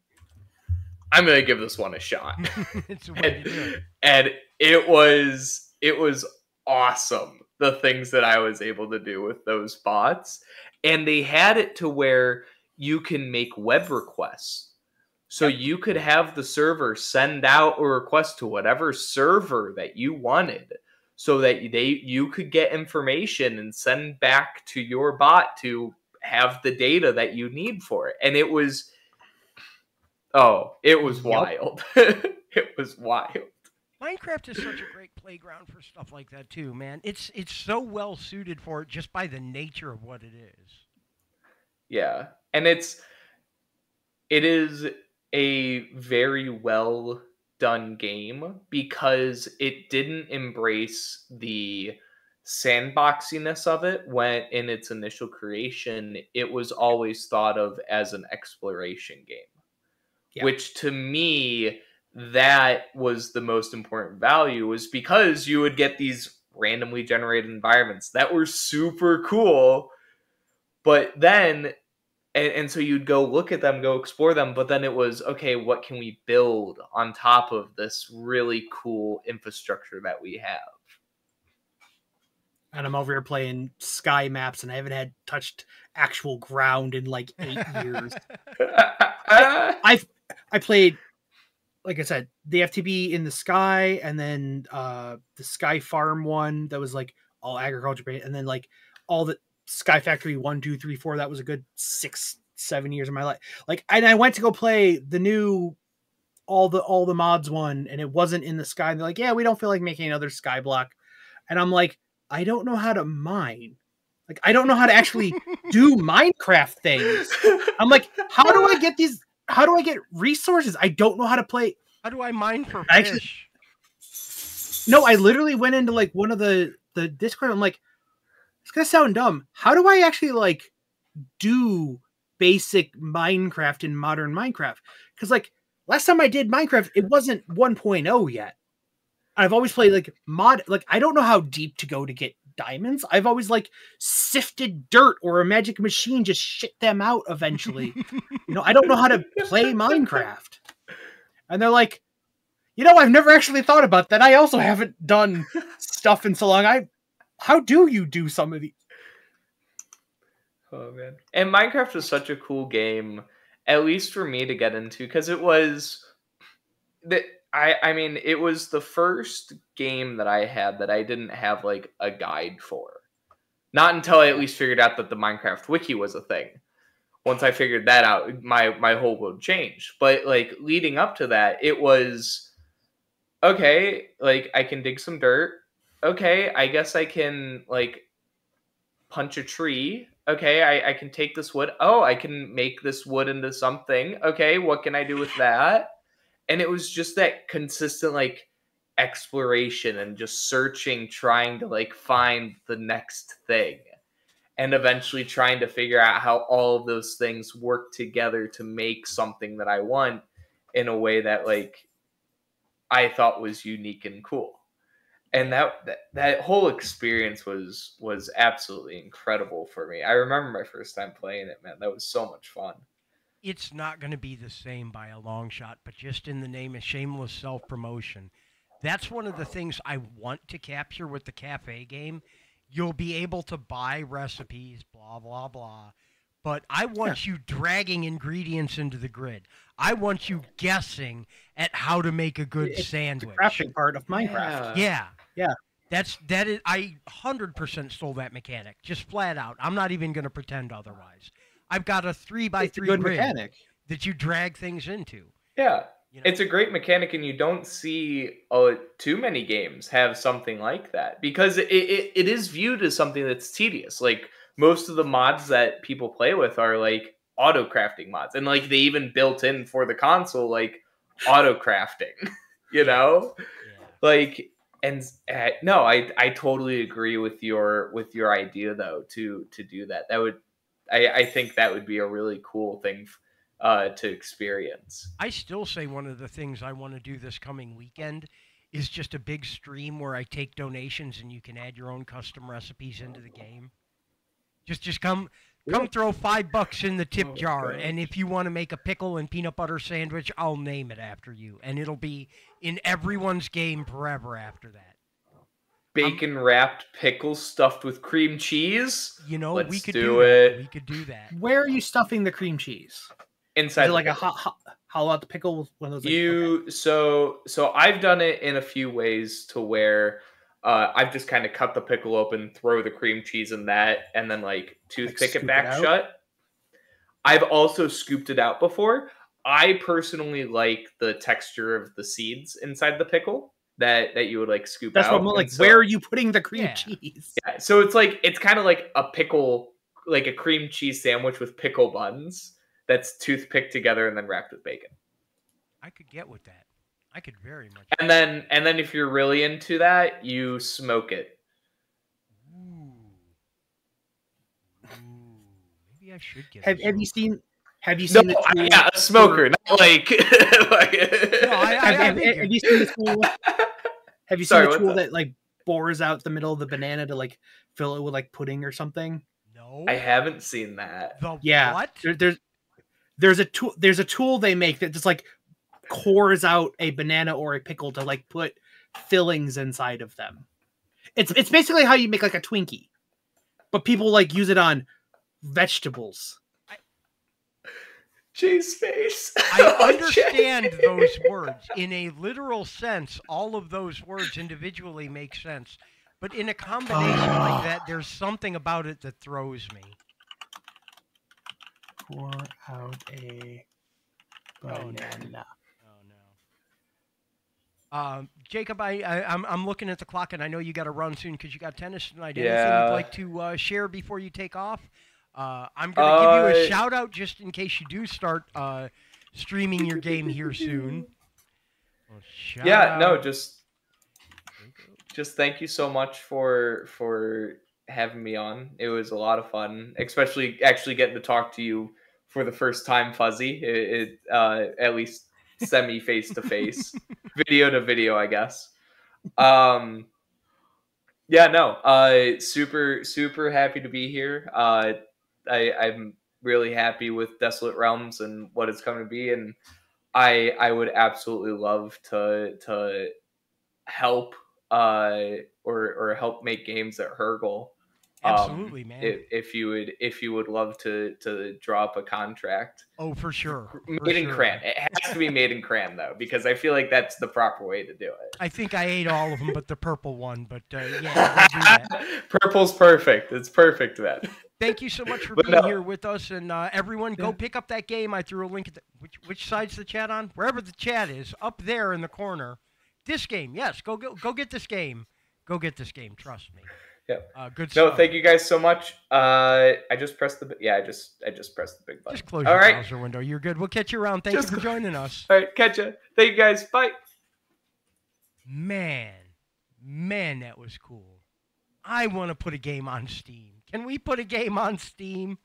I'm gonna give this one a shot. It's a way to do it. And it was awesome, the things that I was able to do with those bots. And they had it to where you can make web requests. So you could have the server send out a request to whatever server that you wanted, so that you could get information and send back to your bot to have the data that you need for it. And it was wild. It was wild. Minecraft is such a great playground for stuff like that too, man. It's so well suited for it just by the nature of what it is. Yeah. And it is a very well done game because it didn't embrace the sandboxiness of it when in its initial creation. It was always thought of as an exploration game, which to me, that was the most important value, was because you would get these randomly generated environments that were super cool, but then and so you'd go look at them, go explore them, but then it was, okay, what can we build on top of this really cool infrastructure that we have? And I'm over here playing sky maps, and I haven't had touched actual ground in like 8 years. I played, like I said, the FTB in the sky, and then the Sky Farm one that was like all agriculture based, and then like all the Sky Factory 1, 2, 3, 4. That was a good 6-7 years of my life. Like, and I went to go play the new all the mods one, and it wasn't in the sky. And they're like, yeah, we don't feel like making another sky block. And I'm like, I don't know how to mine. Like, I don't know how to actually do Minecraft things. I'm like, how do I get these? How do I get resources? I don't know how to play. How do I mine for actually, fish? No, I literally went into like one of the Discord. I'm like, it's gonna sound dumb. How do I actually like do basic Minecraft in modern Minecraft? Because like last time I did Minecraft, it wasn't 1.0 yet. I've always played like mod. Like, I don't know how deep to go to get diamonds. I've always like sifted dirt, or a magic machine just shit them out eventually. I don't know how to play Minecraft. And they're like, I've never actually thought about that. I also haven't done stuff in so long. How do you do some of these? Oh man. And Minecraft was such a cool game, at least for me to get into, because it was I mean, it was the first game that I had that I didn't have like a guide for. Not until I at least figured out that the Minecraft wiki was a thing. Once I figured that out, my whole world changed. But like leading up to that, it was, okay, like I can dig some dirt. Okay, I guess I can like punch a tree. Okay, I can take this wood. Oh, I can make this wood into something. Okay, what can I do with that? And it was just that consistent like exploration and just searching, trying to like find the next thing, and eventually trying to figure out how all of those things work together to make something that I want in a way that like I thought was unique and cool. And that whole experience was absolutely incredible for me. I remember my first time playing it, man. That was so much fun. It's not going to be the same by a long shot, but just in the name of shameless self-promotion, that's one of the things I want to capture with the cafe game. You'll be able to buy recipes, blah, blah, blah, but I want you dragging ingredients into the grid. I want you guessing at how to make a good sandwich. The crafting part of Minecraft. Yeah. Yeah. That is, I 100% stole that mechanic, just flat out. I'm not even going to pretend otherwise. I've got a 3x3 grid mechanic that you drag things into. Yeah, it's a great mechanic, and you don't see too many games have something like that, because it is viewed as something that's tedious. Like, most of the mods that people play with are like auto crafting mods, and like they even built in for the console like auto crafting, Yeah. Like, and no, I totally agree with your idea though to do that. I think that would be a really cool thing to experience. I still say one of the things I want to do this coming weekend is just a big stream where I take donations and you can add your own custom recipes into the game. Just come throw $5 in the tip jar, and if you want to make a pickle and peanut butter sandwich, I'll name it after you, and it'll be in everyone's game forever after that. Bacon wrapped pickles stuffed with cream cheese. You know, Let's we could do it. We could do that. Where are you stuffing the cream cheese? Inside, is it like a hollow out the pickle? One of those, okay. So I've done it in a few ways to where I've just kind of cut the pickle open, throw the cream cheese in that, and then like toothpick it back shut. I've also scooped it out before. I personally like the texture of the seeds inside the pickle that you would like scoop out. That's what I'm like. Where are you putting the cream cheese? Yeah, so it's kind of like a pickle, like a cream cheese sandwich with pickle buns that's toothpicked together and then wrapped with bacon. I could get with that. I could very much. And then if you're really into that, you smoke it. Ooh. Maybe I should get. Have you seen? Have you No, seen? Yeah, a smoker, not like. No, have you seen the tool? Have you seen the tool that like bores out the middle of the banana to like fill it with like pudding or something? No, I haven't seen that. What? There's a tool. There's a tool they make that just like cores out a banana or a pickle to like put fillings inside of them. It's basically how you make like a Twinkie, but people like use it on vegetables. Jay's face. I understand those words. In a literal sense, all of those words individually make sense. But in a combination like that, there's something about it that throws me. Pour out a banana. Oh, no. Jacob, I'm looking at the clock, and I know you got to run soon because you got tennis tonight. Yeah. Anything you'd like to share before you take off? I'm going to give you a shout-out just in case you do start streaming your game here soon. No, just thank you so much for having me on. It was a lot of fun, especially actually getting to talk to you for the first time, Fuzzy. At least semi face-to-face, video to video, I guess. Super happy to be here. I'm really happy with Desolate Realms and what it's going to be, and I would absolutely love to help or help make games at Hergel. Absolutely, man. If you would love to draw up a contract. Oh, for sure. Made in Cran. It has to be made in Cran though, because I feel like that's the proper way to do it. I think I ate all of them, but the purple one. But yeah, we'll do that. Purple's perfect. It's perfect then. Thank you so much for being here with us, and everyone, go pick up that game. I threw a link at which side's the chat on? Wherever the chat is, up there in the corner. This game, yes. Go get this game. Go get this game. Trust me. Yep. Good stuff. No, thank you guys so much. I just pressed the I just pressed the big button. Just close your browser window. You're good. We'll catch you around. Thank you for joining us. All right, catch you. Thank you guys. Bye. Man, that was cool. I want to put a game on Steam. Can we put a game on Steam?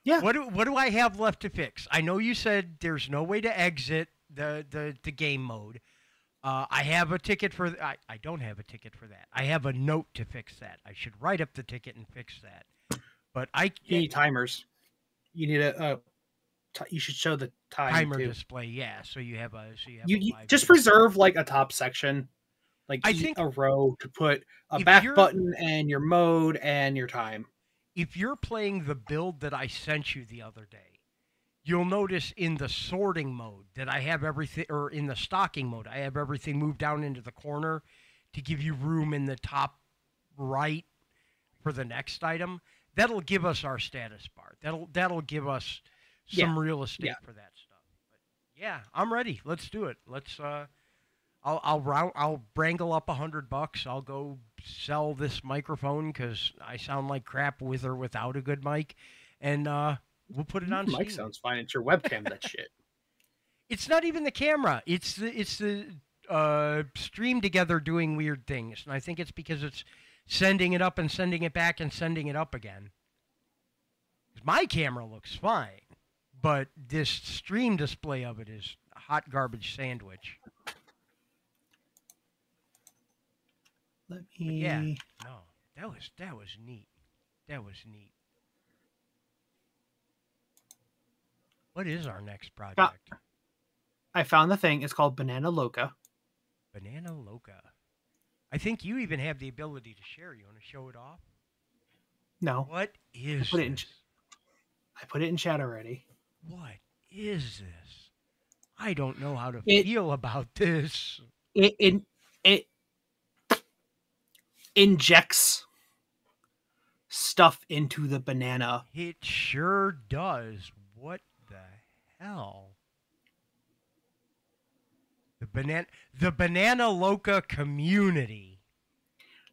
Yeah. What do I have left to fix? I know you said there's no way to exit the game mode. I have a ticket for I don't have a ticket for that. I have a note to fix that. I should write up the ticket and fix that. But you need timers. You need you should show the timer display. Yeah, so you have you just preserve like a top section, like I think a row to put a back button and your mode and your time. If you're playing the build that I sent you the other day, you'll notice in the sorting mode that I have everything, or in the stocking mode, I have everything moved down into the corner to give you room in the top right for the next item. That'll give us our status bar. That'll give us some real estate for that stuff. But yeah, I'm ready. Let's do it. Let's I'll wrangle up $100. I'll go sell this microphone because I sound like crap with or without a good mic, and we'll put it on Steam. Mic sounds fine. It's your webcam that shit. It's not even the camera. It's the stream together doing weird things, and I think it's because it's sending it up and sending it back and sending it up again. My camera looks fine, but this stream display of it is a hot garbage sandwich. Let me. But yeah, no, that was neat. That was neat. What is our next project? I found the thing. It's called Banana Loca. Banana Loca. I think you even have the ability to share. You want to show it off? No. What is this? I put it in chat already. What is this? I don't know how to feel about this. It injects stuff into the banana. It sure does. What the hell? The Banana Loca community.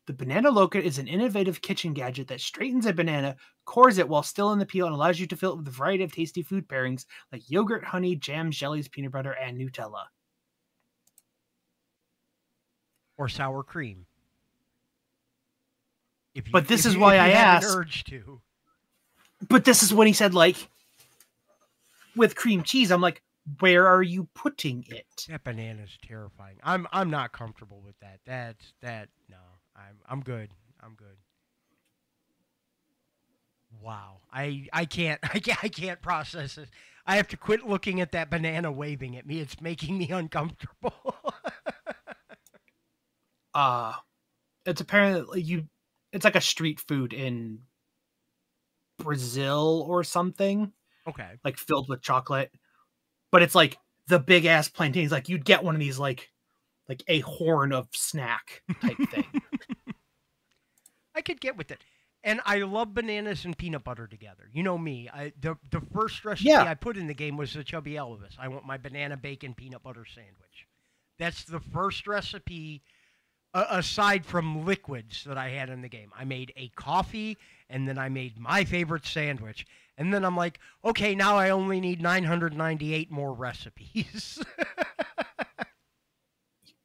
The Banana Loca is an innovative kitchen gadget that straightens a banana, cores it while still in the peel, and allows you to fill it with a variety of tasty food pairings like yogurt, honey, jams, jellies, peanut butter, and Nutella. Or sour cream. But this is why I asked. Urge to. But this is when he said, like, with cream cheese, I'm like, where are you putting it? That banana's terrifying. I'm not comfortable with that. No. I'm good. I'm good. Wow. I can't process this. I have to quit looking at that banana waving at me. It's making me uncomfortable. It's apparently it's like a street food in Brazil or something. Okay. Like filled with chocolate. But it's like the big ass plantains. Like you'd get one of these like a horn of snack type thing. I could get with it. And I love bananas and peanut butter together. You know me. The first recipe I put in the game was the Chubby Elvis. I want my banana bacon peanut butter sandwich. That's the first recipe aside from liquids that I had in the game. I made a coffee, and then I made my favorite sandwich. And then I'm like, okay, now I only need 998 more recipes.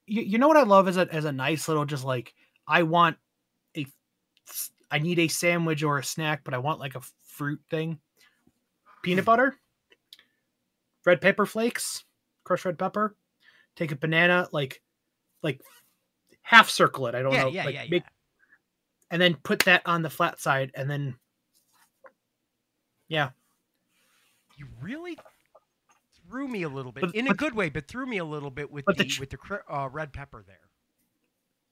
You know what I love as a nice little just like, I need a sandwich or a snack, but I want like a fruit thing. Peanut butter, red pepper flakes, crushed red pepper. Take a banana, like half circle it. I don't know. Yeah. And then put that on the flat side, and then you really threw me a little bit in a good way, but threw me a little bit with the red pepper there.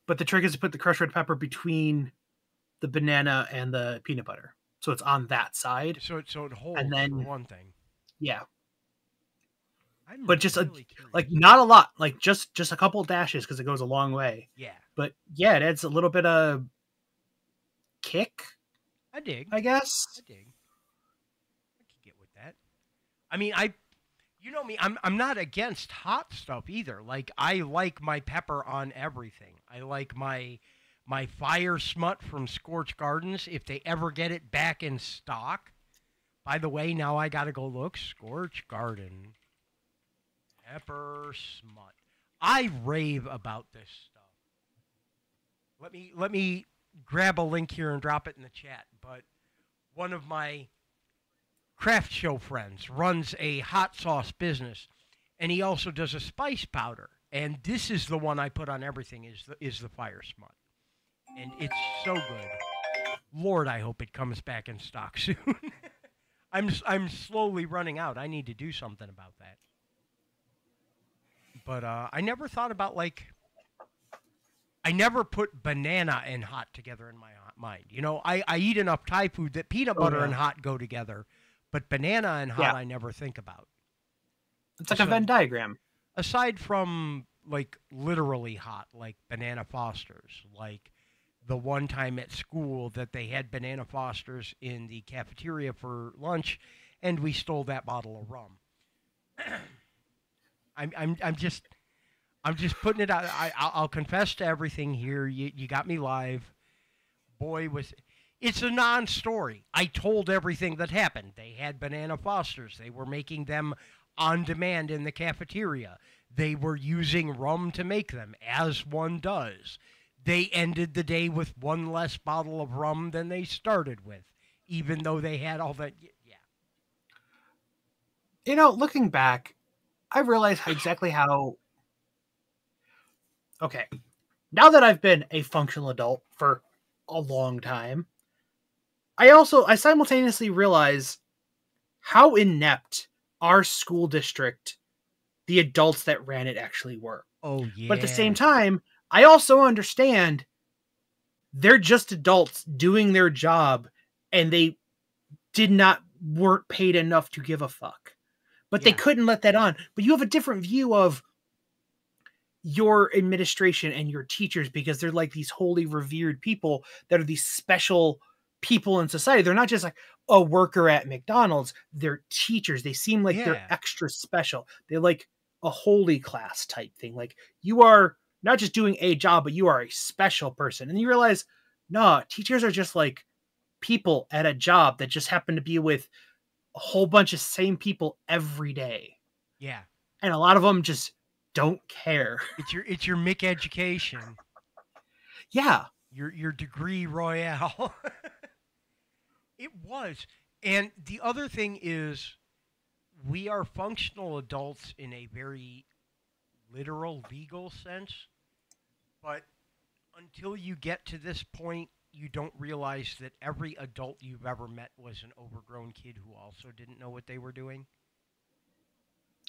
But the trick is to put the crushed red pepper between the banana and the peanut butter, so it's on that side. So it holds. And then, for one thing. Yeah. But just like not a lot, like just a couple dashes because it goes a long way. Yeah. But yeah, it adds a little bit of kick. I dig. I guess. I dig. I can get with that. I mean, you know me, I'm not against hot stuff either. Like I like my pepper on everything. I like my fire smut from Scorch Gardens if they ever get it back in stock. By the way, now I gotta go look. Scorch Garden. Pepper smut. I rave about this stuff. Let me grab a link here and drop it in the chat. But one of my craft show friends runs a hot sauce business, and he also does a spice powder. And this is the one I put on everything is the fire smut, and it's so good. Lord, I hope it comes back in stock soon. I'm slowly running out. I need to do something about that. But I never thought about, like, I never put banana and hot together in my mind. You know, I eat enough Thai food that peanut butter and hot go together, but banana and hot I never think about. It's like a Venn diagram. Aside from, like, literally hot, like Banana Fosters, like the one time at school that they had Banana Fosters in the cafeteria for lunch, and we stole that bottle of rum. I'm just putting it out. I'll confess to everything here. You got me live. Boy, it's a non-story. I told everything that happened. They had Banana Fosters. They were making them on demand in the cafeteria. They were using rum to make them, as one does. They ended the day with one less bottle of rum than they started with. even though they had all that. Yeah. You know, looking back, I realize exactly how. Okay, now that I've been a functional adult for a long time, I simultaneously realize how inept our school district, the adults that ran it, actually were. Oh But at the same yeah. time, I also understand they're just adults doing their job, and they weren't paid enough to give a fuck. But they Yeah. couldn't let that on. But you have a different view of your administration and your teachers because they're like these holy revered people that are these special people in society. They're not just like a worker at McDonald's. They're teachers. They seem like they're Yeah. extra special. They're like a holy class type thing. Like you are not just doing a job, but you are a special person. And you realize, no, teachers are just like people at a job that just happen to be with a whole bunch of same people every day. Yeah. And a lot of them just don't care. It's your Mick education. Yeah. Your degree royale. It was. And the other thing is we are functional adults in a very literal legal sense, but until you get to this point, you don't realize that every adult you've ever met was an overgrown kid who also didn't know what they were doing.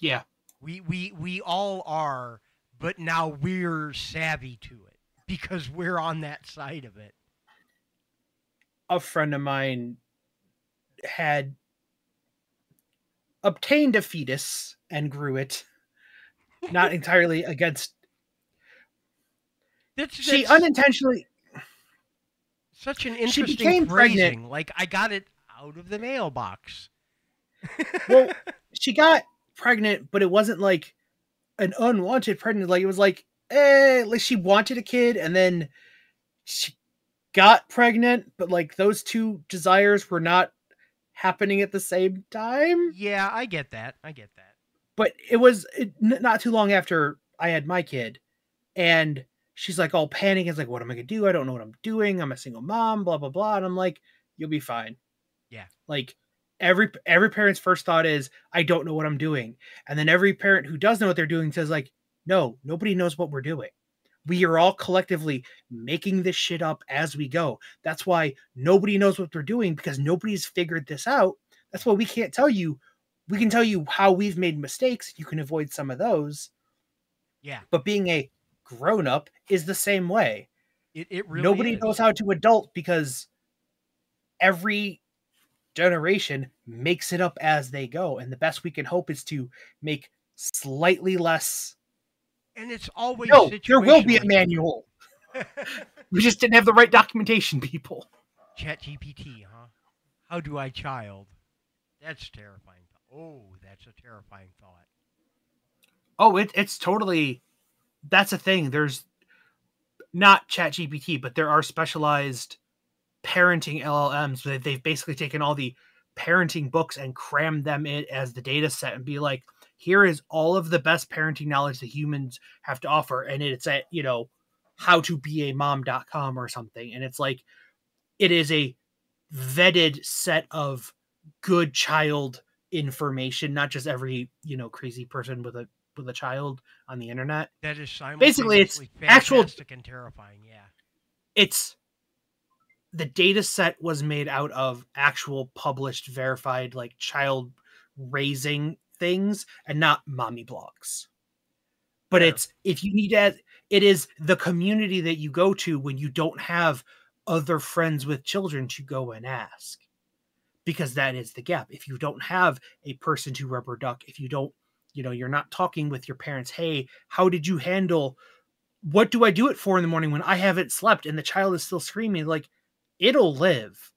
Yeah. We all are, but now we're savvy to it because we're on that side of it. A friend of mine had obtained a fetus and grew it, not entirely against. She unintentionally. Such an She interesting became phrasing. pregnant. Like I got it out of the mailbox. Well, she got pregnant, but it wasn't like an unwanted pregnant. Like it was like she wanted a kid, and then she got pregnant, but like those two desires were not happening at the same time. Yeah, I get that. But it was not too long after I had my kid, and she's like all panicking. It's like, what am I gonna do? I don't know what I'm doing. I'm a single mom, blah blah blah. And I'm like, you'll be fine. Yeah. Like every parent's first thought is, I don't know what I'm doing. And then every parent who does know what they're doing says like, no, nobody knows what we're doing. We are all collectively making this shit up as we go. That's why nobody knows what they're doing, because nobody's figured this out. That's why we can't tell you. We can tell you how we've made mistakes. You can avoid some of those. Yeah. But being a grown up is the same way. It really Nobody is. knows how to adult because every generation makes it up as they go. And the best we can hope is to make slightly less. And it's always there will be a manual. We just didn't have the right documentation, people. ChatGPT, huh? How do I child? That's terrifying. Oh, that's a terrifying thought. Oh, it's totally. That's a thing. There's not ChatGPT, but there are specialized parenting LLMs. They've basically taken all the parenting books and crammed them in as the data set and be like, here is all of the best parenting knowledge that humans have to offer. And it's at, howtobeamom.com or something. And it's like, it is a vetted set of good child information, not just every, crazy person with a child on the internet. That is basically it's fantastic and terrifying. Yeah. It's the data set was made out of actual published, verified, like child raising things and not mommy blogs. But it's, if you need to, it is the community that you go to when you don't have other friends with children to go and ask, because that is the gap. If you don't have a person to rubber duck, if you don't, you're not talking with your parents, hey, how did you handle, what do I do at 4 a.m. when I haven't slept and the child is still screaming? Like, it'll live.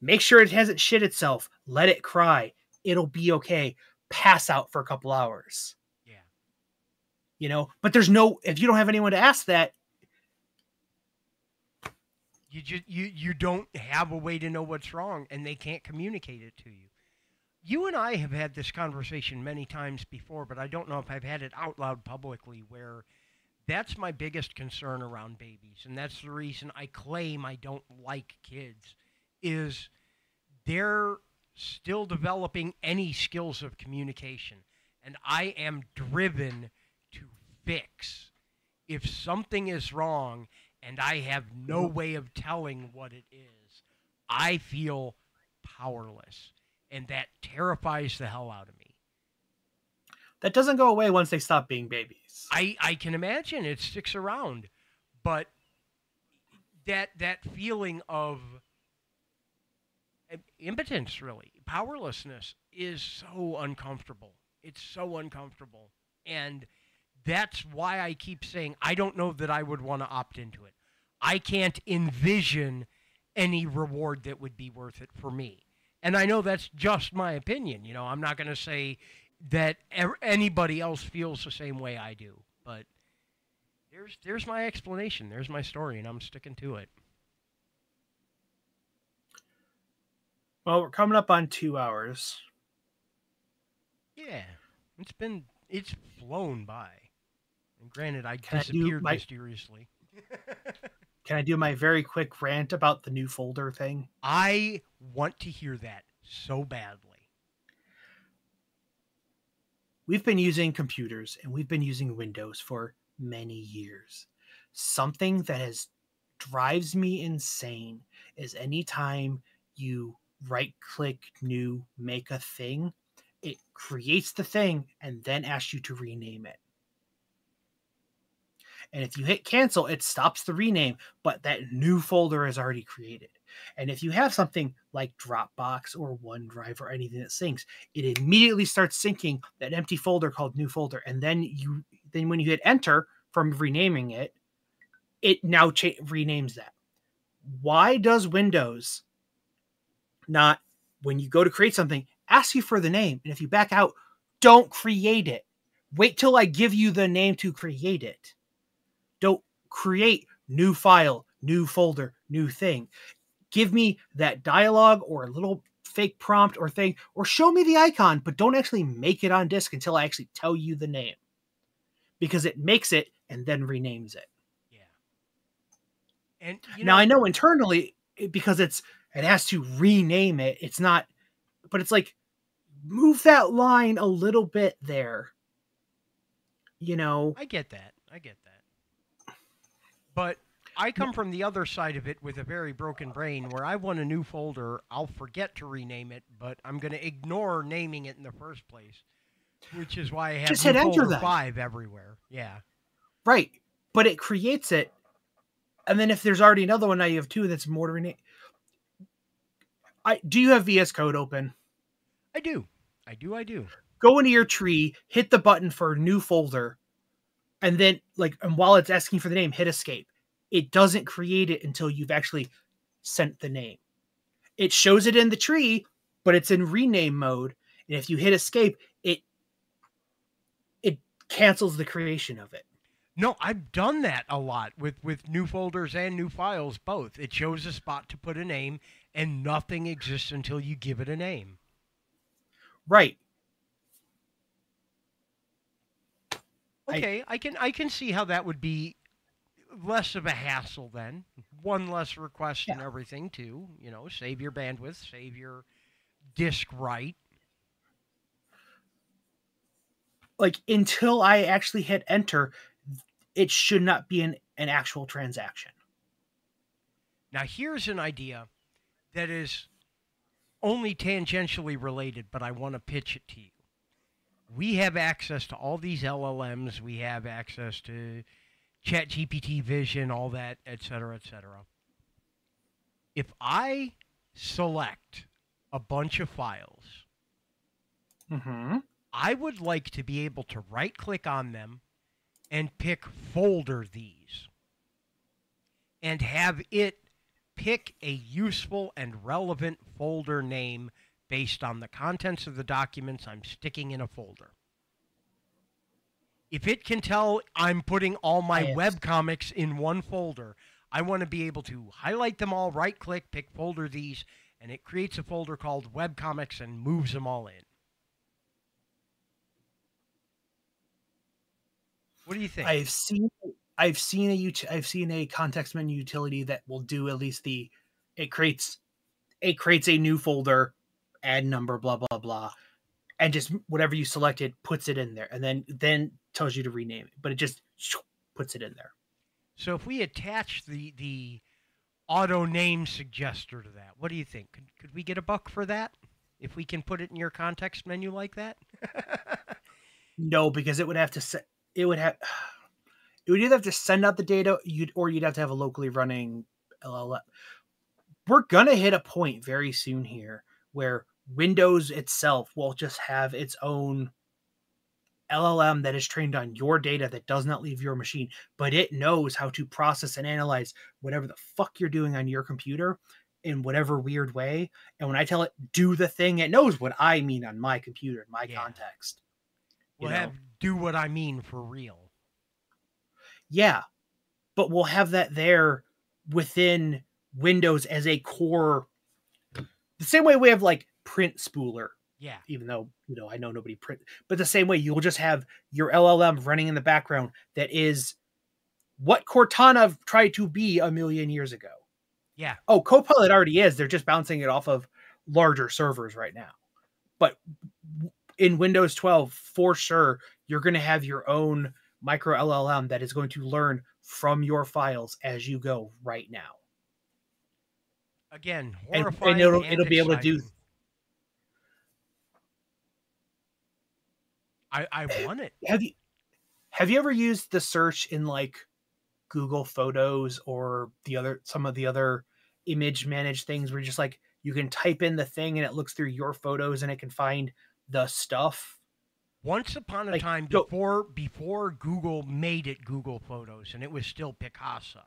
Make sure it hasn't shit itself. Let it cry. It'll be okay. Pass out for a couple hours. Yeah. But if you don't have anyone to ask that, you don't have a way to know what's wrong, and they can't communicate it to you. You and I have had this conversation many times before, but I don't know if I've had it out loud publicly, where that's my biggest concern around babies, and that's the reason I claim I don't like kids, is they're still developing any skills of communication. And I am driven to fix. If something is wrong and I have no way of telling what it is, I feel powerless. And that terrifies the hell out of me. That doesn't go away once they stop being babies. I can imagine it sticks around. But that feeling of impotence, really, powerlessness, is so uncomfortable. It's so uncomfortable. And that's why I keep saying I don't know that I would want to opt into it. I can't envision any reward that would be worth it for me. And I know that's just my opinion. You know, I'm not going to say that anybody else feels the same way I do. But there's my explanation. There's my story, and I'm sticking to it. Well, we're coming up on 2 hours. Yeah, it's flown by. And granted, I disappeared mysteriously. Can I do my very quick rant about the new folder thing? I want to hear that so badly. We've been using computers and we've been using Windows for many years. Something that drives me insane is anytime you right-click new, make a thing, it creates the thing and then asks you to rename it. And if you hit cancel, it stops the rename, but that new folder is already created. And if you have something like Dropbox or OneDrive or anything that syncs, it immediately starts syncing that empty folder called new folder. And then when you hit enter from renaming it, it now renames that. Why does Windows not, when you go to create something, ask you for the name? And if you back out, don't create it. Wait till I give you the name to create it. Don't create new file, new folder, new thing. Give me that dialogue or a little fake prompt or thing, or show me the icon, but don't actually make it on disk until I actually tell you the name. Because it makes it and then renames it. Yeah. And now I know internally, because it has to rename it, it's not, but it's like, move that line a little bit there. You know? I get that. But I come from the other side of it with a very broken brain where I want a new folder. I'll forget to rename it, but I'm going to ignore naming it in the first place, which is why I have just hit enter that. 5 everywhere. Yeah. Right. But it creates it. And then if there's already another one, now you have 2 that's more to rename. Do you have VS Code open? I do. Go into your tree, hit the button for new folder, and then, and while it's asking for the name, hit escape. It doesn't create it until you've actually sent the name. It shows it in the tree, but it's in rename mode. And if you hit escape, it cancels the creation of it. No, I've done that a lot with new folders and new files, both. It shows a spot to put a name, and nothing exists until you give it a name. Right. Okay, I can see how that would be less of a hassle then. One less request and everything too. You know, save your bandwidth, save your disk write. Until I actually hit enter, it should not be an actual transaction. Now here's an idea that is only tangentially related, but I want to pitch it to you. We have access to all these LLMs. We have access to ChatGPT Vision, all that, et cetera, et cetera. If I select a bunch of files, I would like to be able to right-click on them and pick folder these and have it pick a useful and relevant folder name based on the contents of the documents I'm sticking in a folder. If it can tell I'm putting all my webcomics in one folder, I want to be able to highlight them all, right-click, pick folder these, and it creates a folder called webcomics and moves them all in. What do you think? I've seen a context menu utility that will do at least it creates it creates a new folder, add number, blah, blah, blah. And just whatever you selected puts it in there, and then tells you to rename it. But it just puts it in there. So if we attach the auto name suggester to that, what do you think? Could we get $1 for that? If we can put it in your context menu like that? No, because it would have to it would either have to send out the data, or you'd have to have a locally running LLM. We're gonna hit a point very soon here where Windows itself will just have its own LLM that is trained on your data that does not leave your machine, but it knows how to process and analyze whatever the fuck you're doing on your computer in whatever weird way. And when I tell it do the thing, it knows what I mean on my computer, in my context. We'll have do what I mean for real. Yeah, but we'll have that there within Windows as a core, the same way we have like print spooler. Yeah. Even though, I know nobody print, but the same way you'll just have your LLM running in the background that is what Cortana tried to be a million years ago. Yeah. Oh, Copilot already is. They're just bouncing it off of larger servers right now. But in Windows 12, for sure, you're going to have your own micro LLM that is going to learn from your files as you go right now. Again, horrifying and it'll be able to do. I want it. Have you ever used the search in like Google Photos or some of the other image managed things where you're just like you can type in the thing and it looks through your photos and it can find the stuff? Once upon a time, before Google made it Google Photos, and it was still Picasa,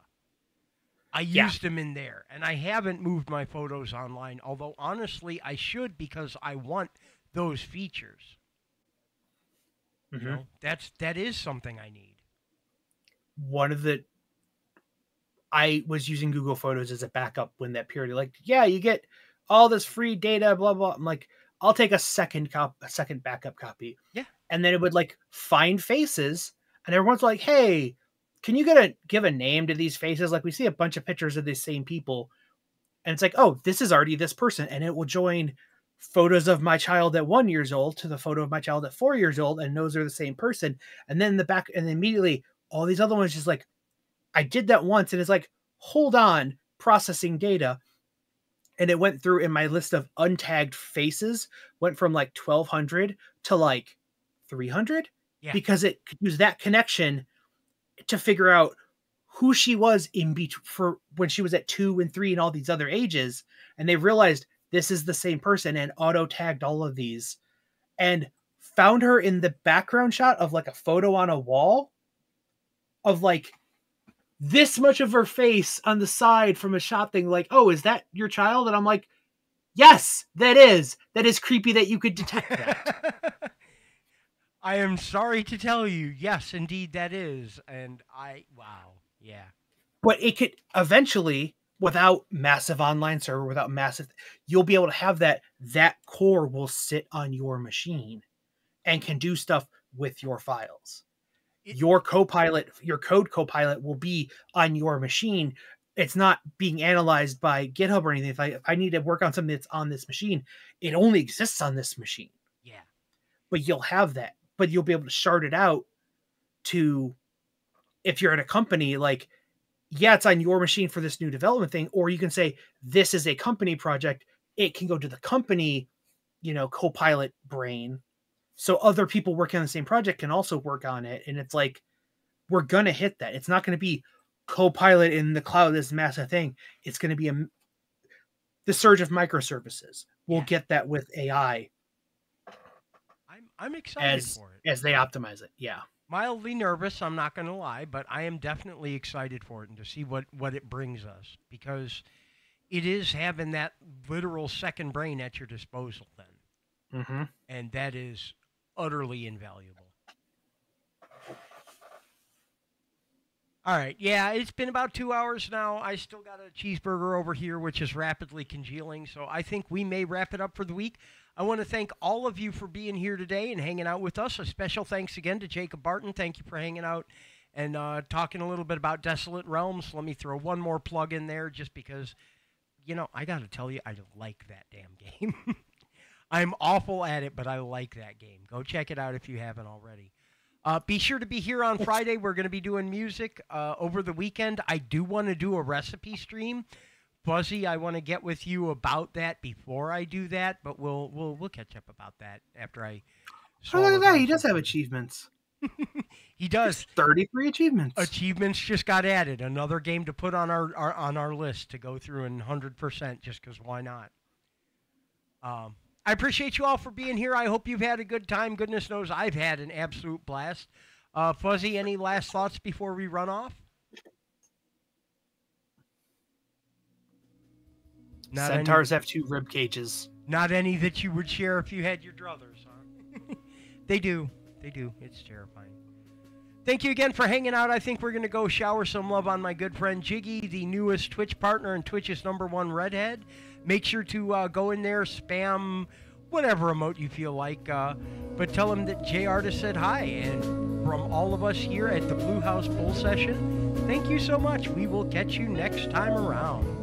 I used them in there, and I haven't moved my photos online, although honestly I should, because I want those features. Mm-hmm. That is something I need. I was using Google Photos as a backup when that period, like, you get all this free data, blah, blah. I'm like, I'll take a second backup copy. Yeah. And then it would like find faces, and everyone's like, hey, can you give a name to these faces? Like, we see a bunch of pictures of these same people, and it's like, oh, this is already this person. And it will join photos of my child at 1 year old to the photo of my child at 4 years old. And those are the same person. And then and immediately all these other ones just like, I did that once. And it's like, hold on, processing data. And it went through in my list of untagged faces, went from like 1,200 to like 300 because it could use that connection to figure out who she was for when she was at 2 and 3 and all these other ages. And they realized this is the same person and auto tagged all of these and found her in the background shot of like a photo on a wall of like this much of her face on the side from a shot thing. Like, oh, is that your child? And I'm like, yes, that is creepy that you could detect that. I am sorry to tell you. Yes, indeed that is. And wow. Yeah. But it could eventually, without massive online server, you'll be able to have that core will sit on your machine and can do stuff with your files. Your code Copilot will be on your machine. It's not being analyzed by GitHub or anything. If I need to work on something that's on this machine, it only exists on this machine. Yeah. But you'll have that. But you'll be able to shard it out to, if you're at a company, like, it's on your machine for this new development thing. Or you can say, this is a company project. It can go to the company, Copilot brain. So other people working on the same project can also work on it. And it's like, we're going to hit that. It's not going to be Copilot in the cloud, this massive thing. It's going to be the surge of microservices. We'll get that with AI. I'm excited for it. As they optimize it. Yeah. Mildly nervous, I'm not going to lie, but I am definitely excited for it and to see what it brings us, because it is having that literal second brain at your disposal then. Mm-hmm. And that is utterly invaluable. All right. Yeah, it's been about 2 hours now. I still got a cheeseburger over here, which is rapidly congealing. So I think we may wrap it up for the week. I want to thank all of you for being here today and hanging out with us. A special thanks again to Jacob Barton. Thank you for hanging out and talking a little bit about Desolate Realms. Let me throw one more plug in there just because, you know, I got to tell you, I like that damn game. I'm awful at it, but I like that game. Go check it out if you haven't already. Be sure to be here on Friday. We're going to be doing music over the weekend. I do want to do a recipe stream. Fuzzy, I want to get with you about that before I do that, but we'll catch up about that after I. Oh, look at that! He does have achievements. He does. 33 achievements. Achievements just got added. Another game to put on our list to go through in 100%, just because why not? I appreciate you all for being here. I hope you've had a good time. Goodness knows I've had an absolute blast. Fuzzy, any last thoughts before we run off? Not Centaurs have 2 rib cages. Not any that you would share if you had your druthers, huh? They do. They do. It's terrifying. Thank you again for hanging out. I think we're going to go shower some love on my good friend Jiggy, the newest Twitch partner and Twitch's #1 redhead. Make sure to go in there, spam whatever emote you feel like, but tell him that J Artist said hi. And from all of us here at the Blue House Bull Session, thank you so much. We will catch you next time around.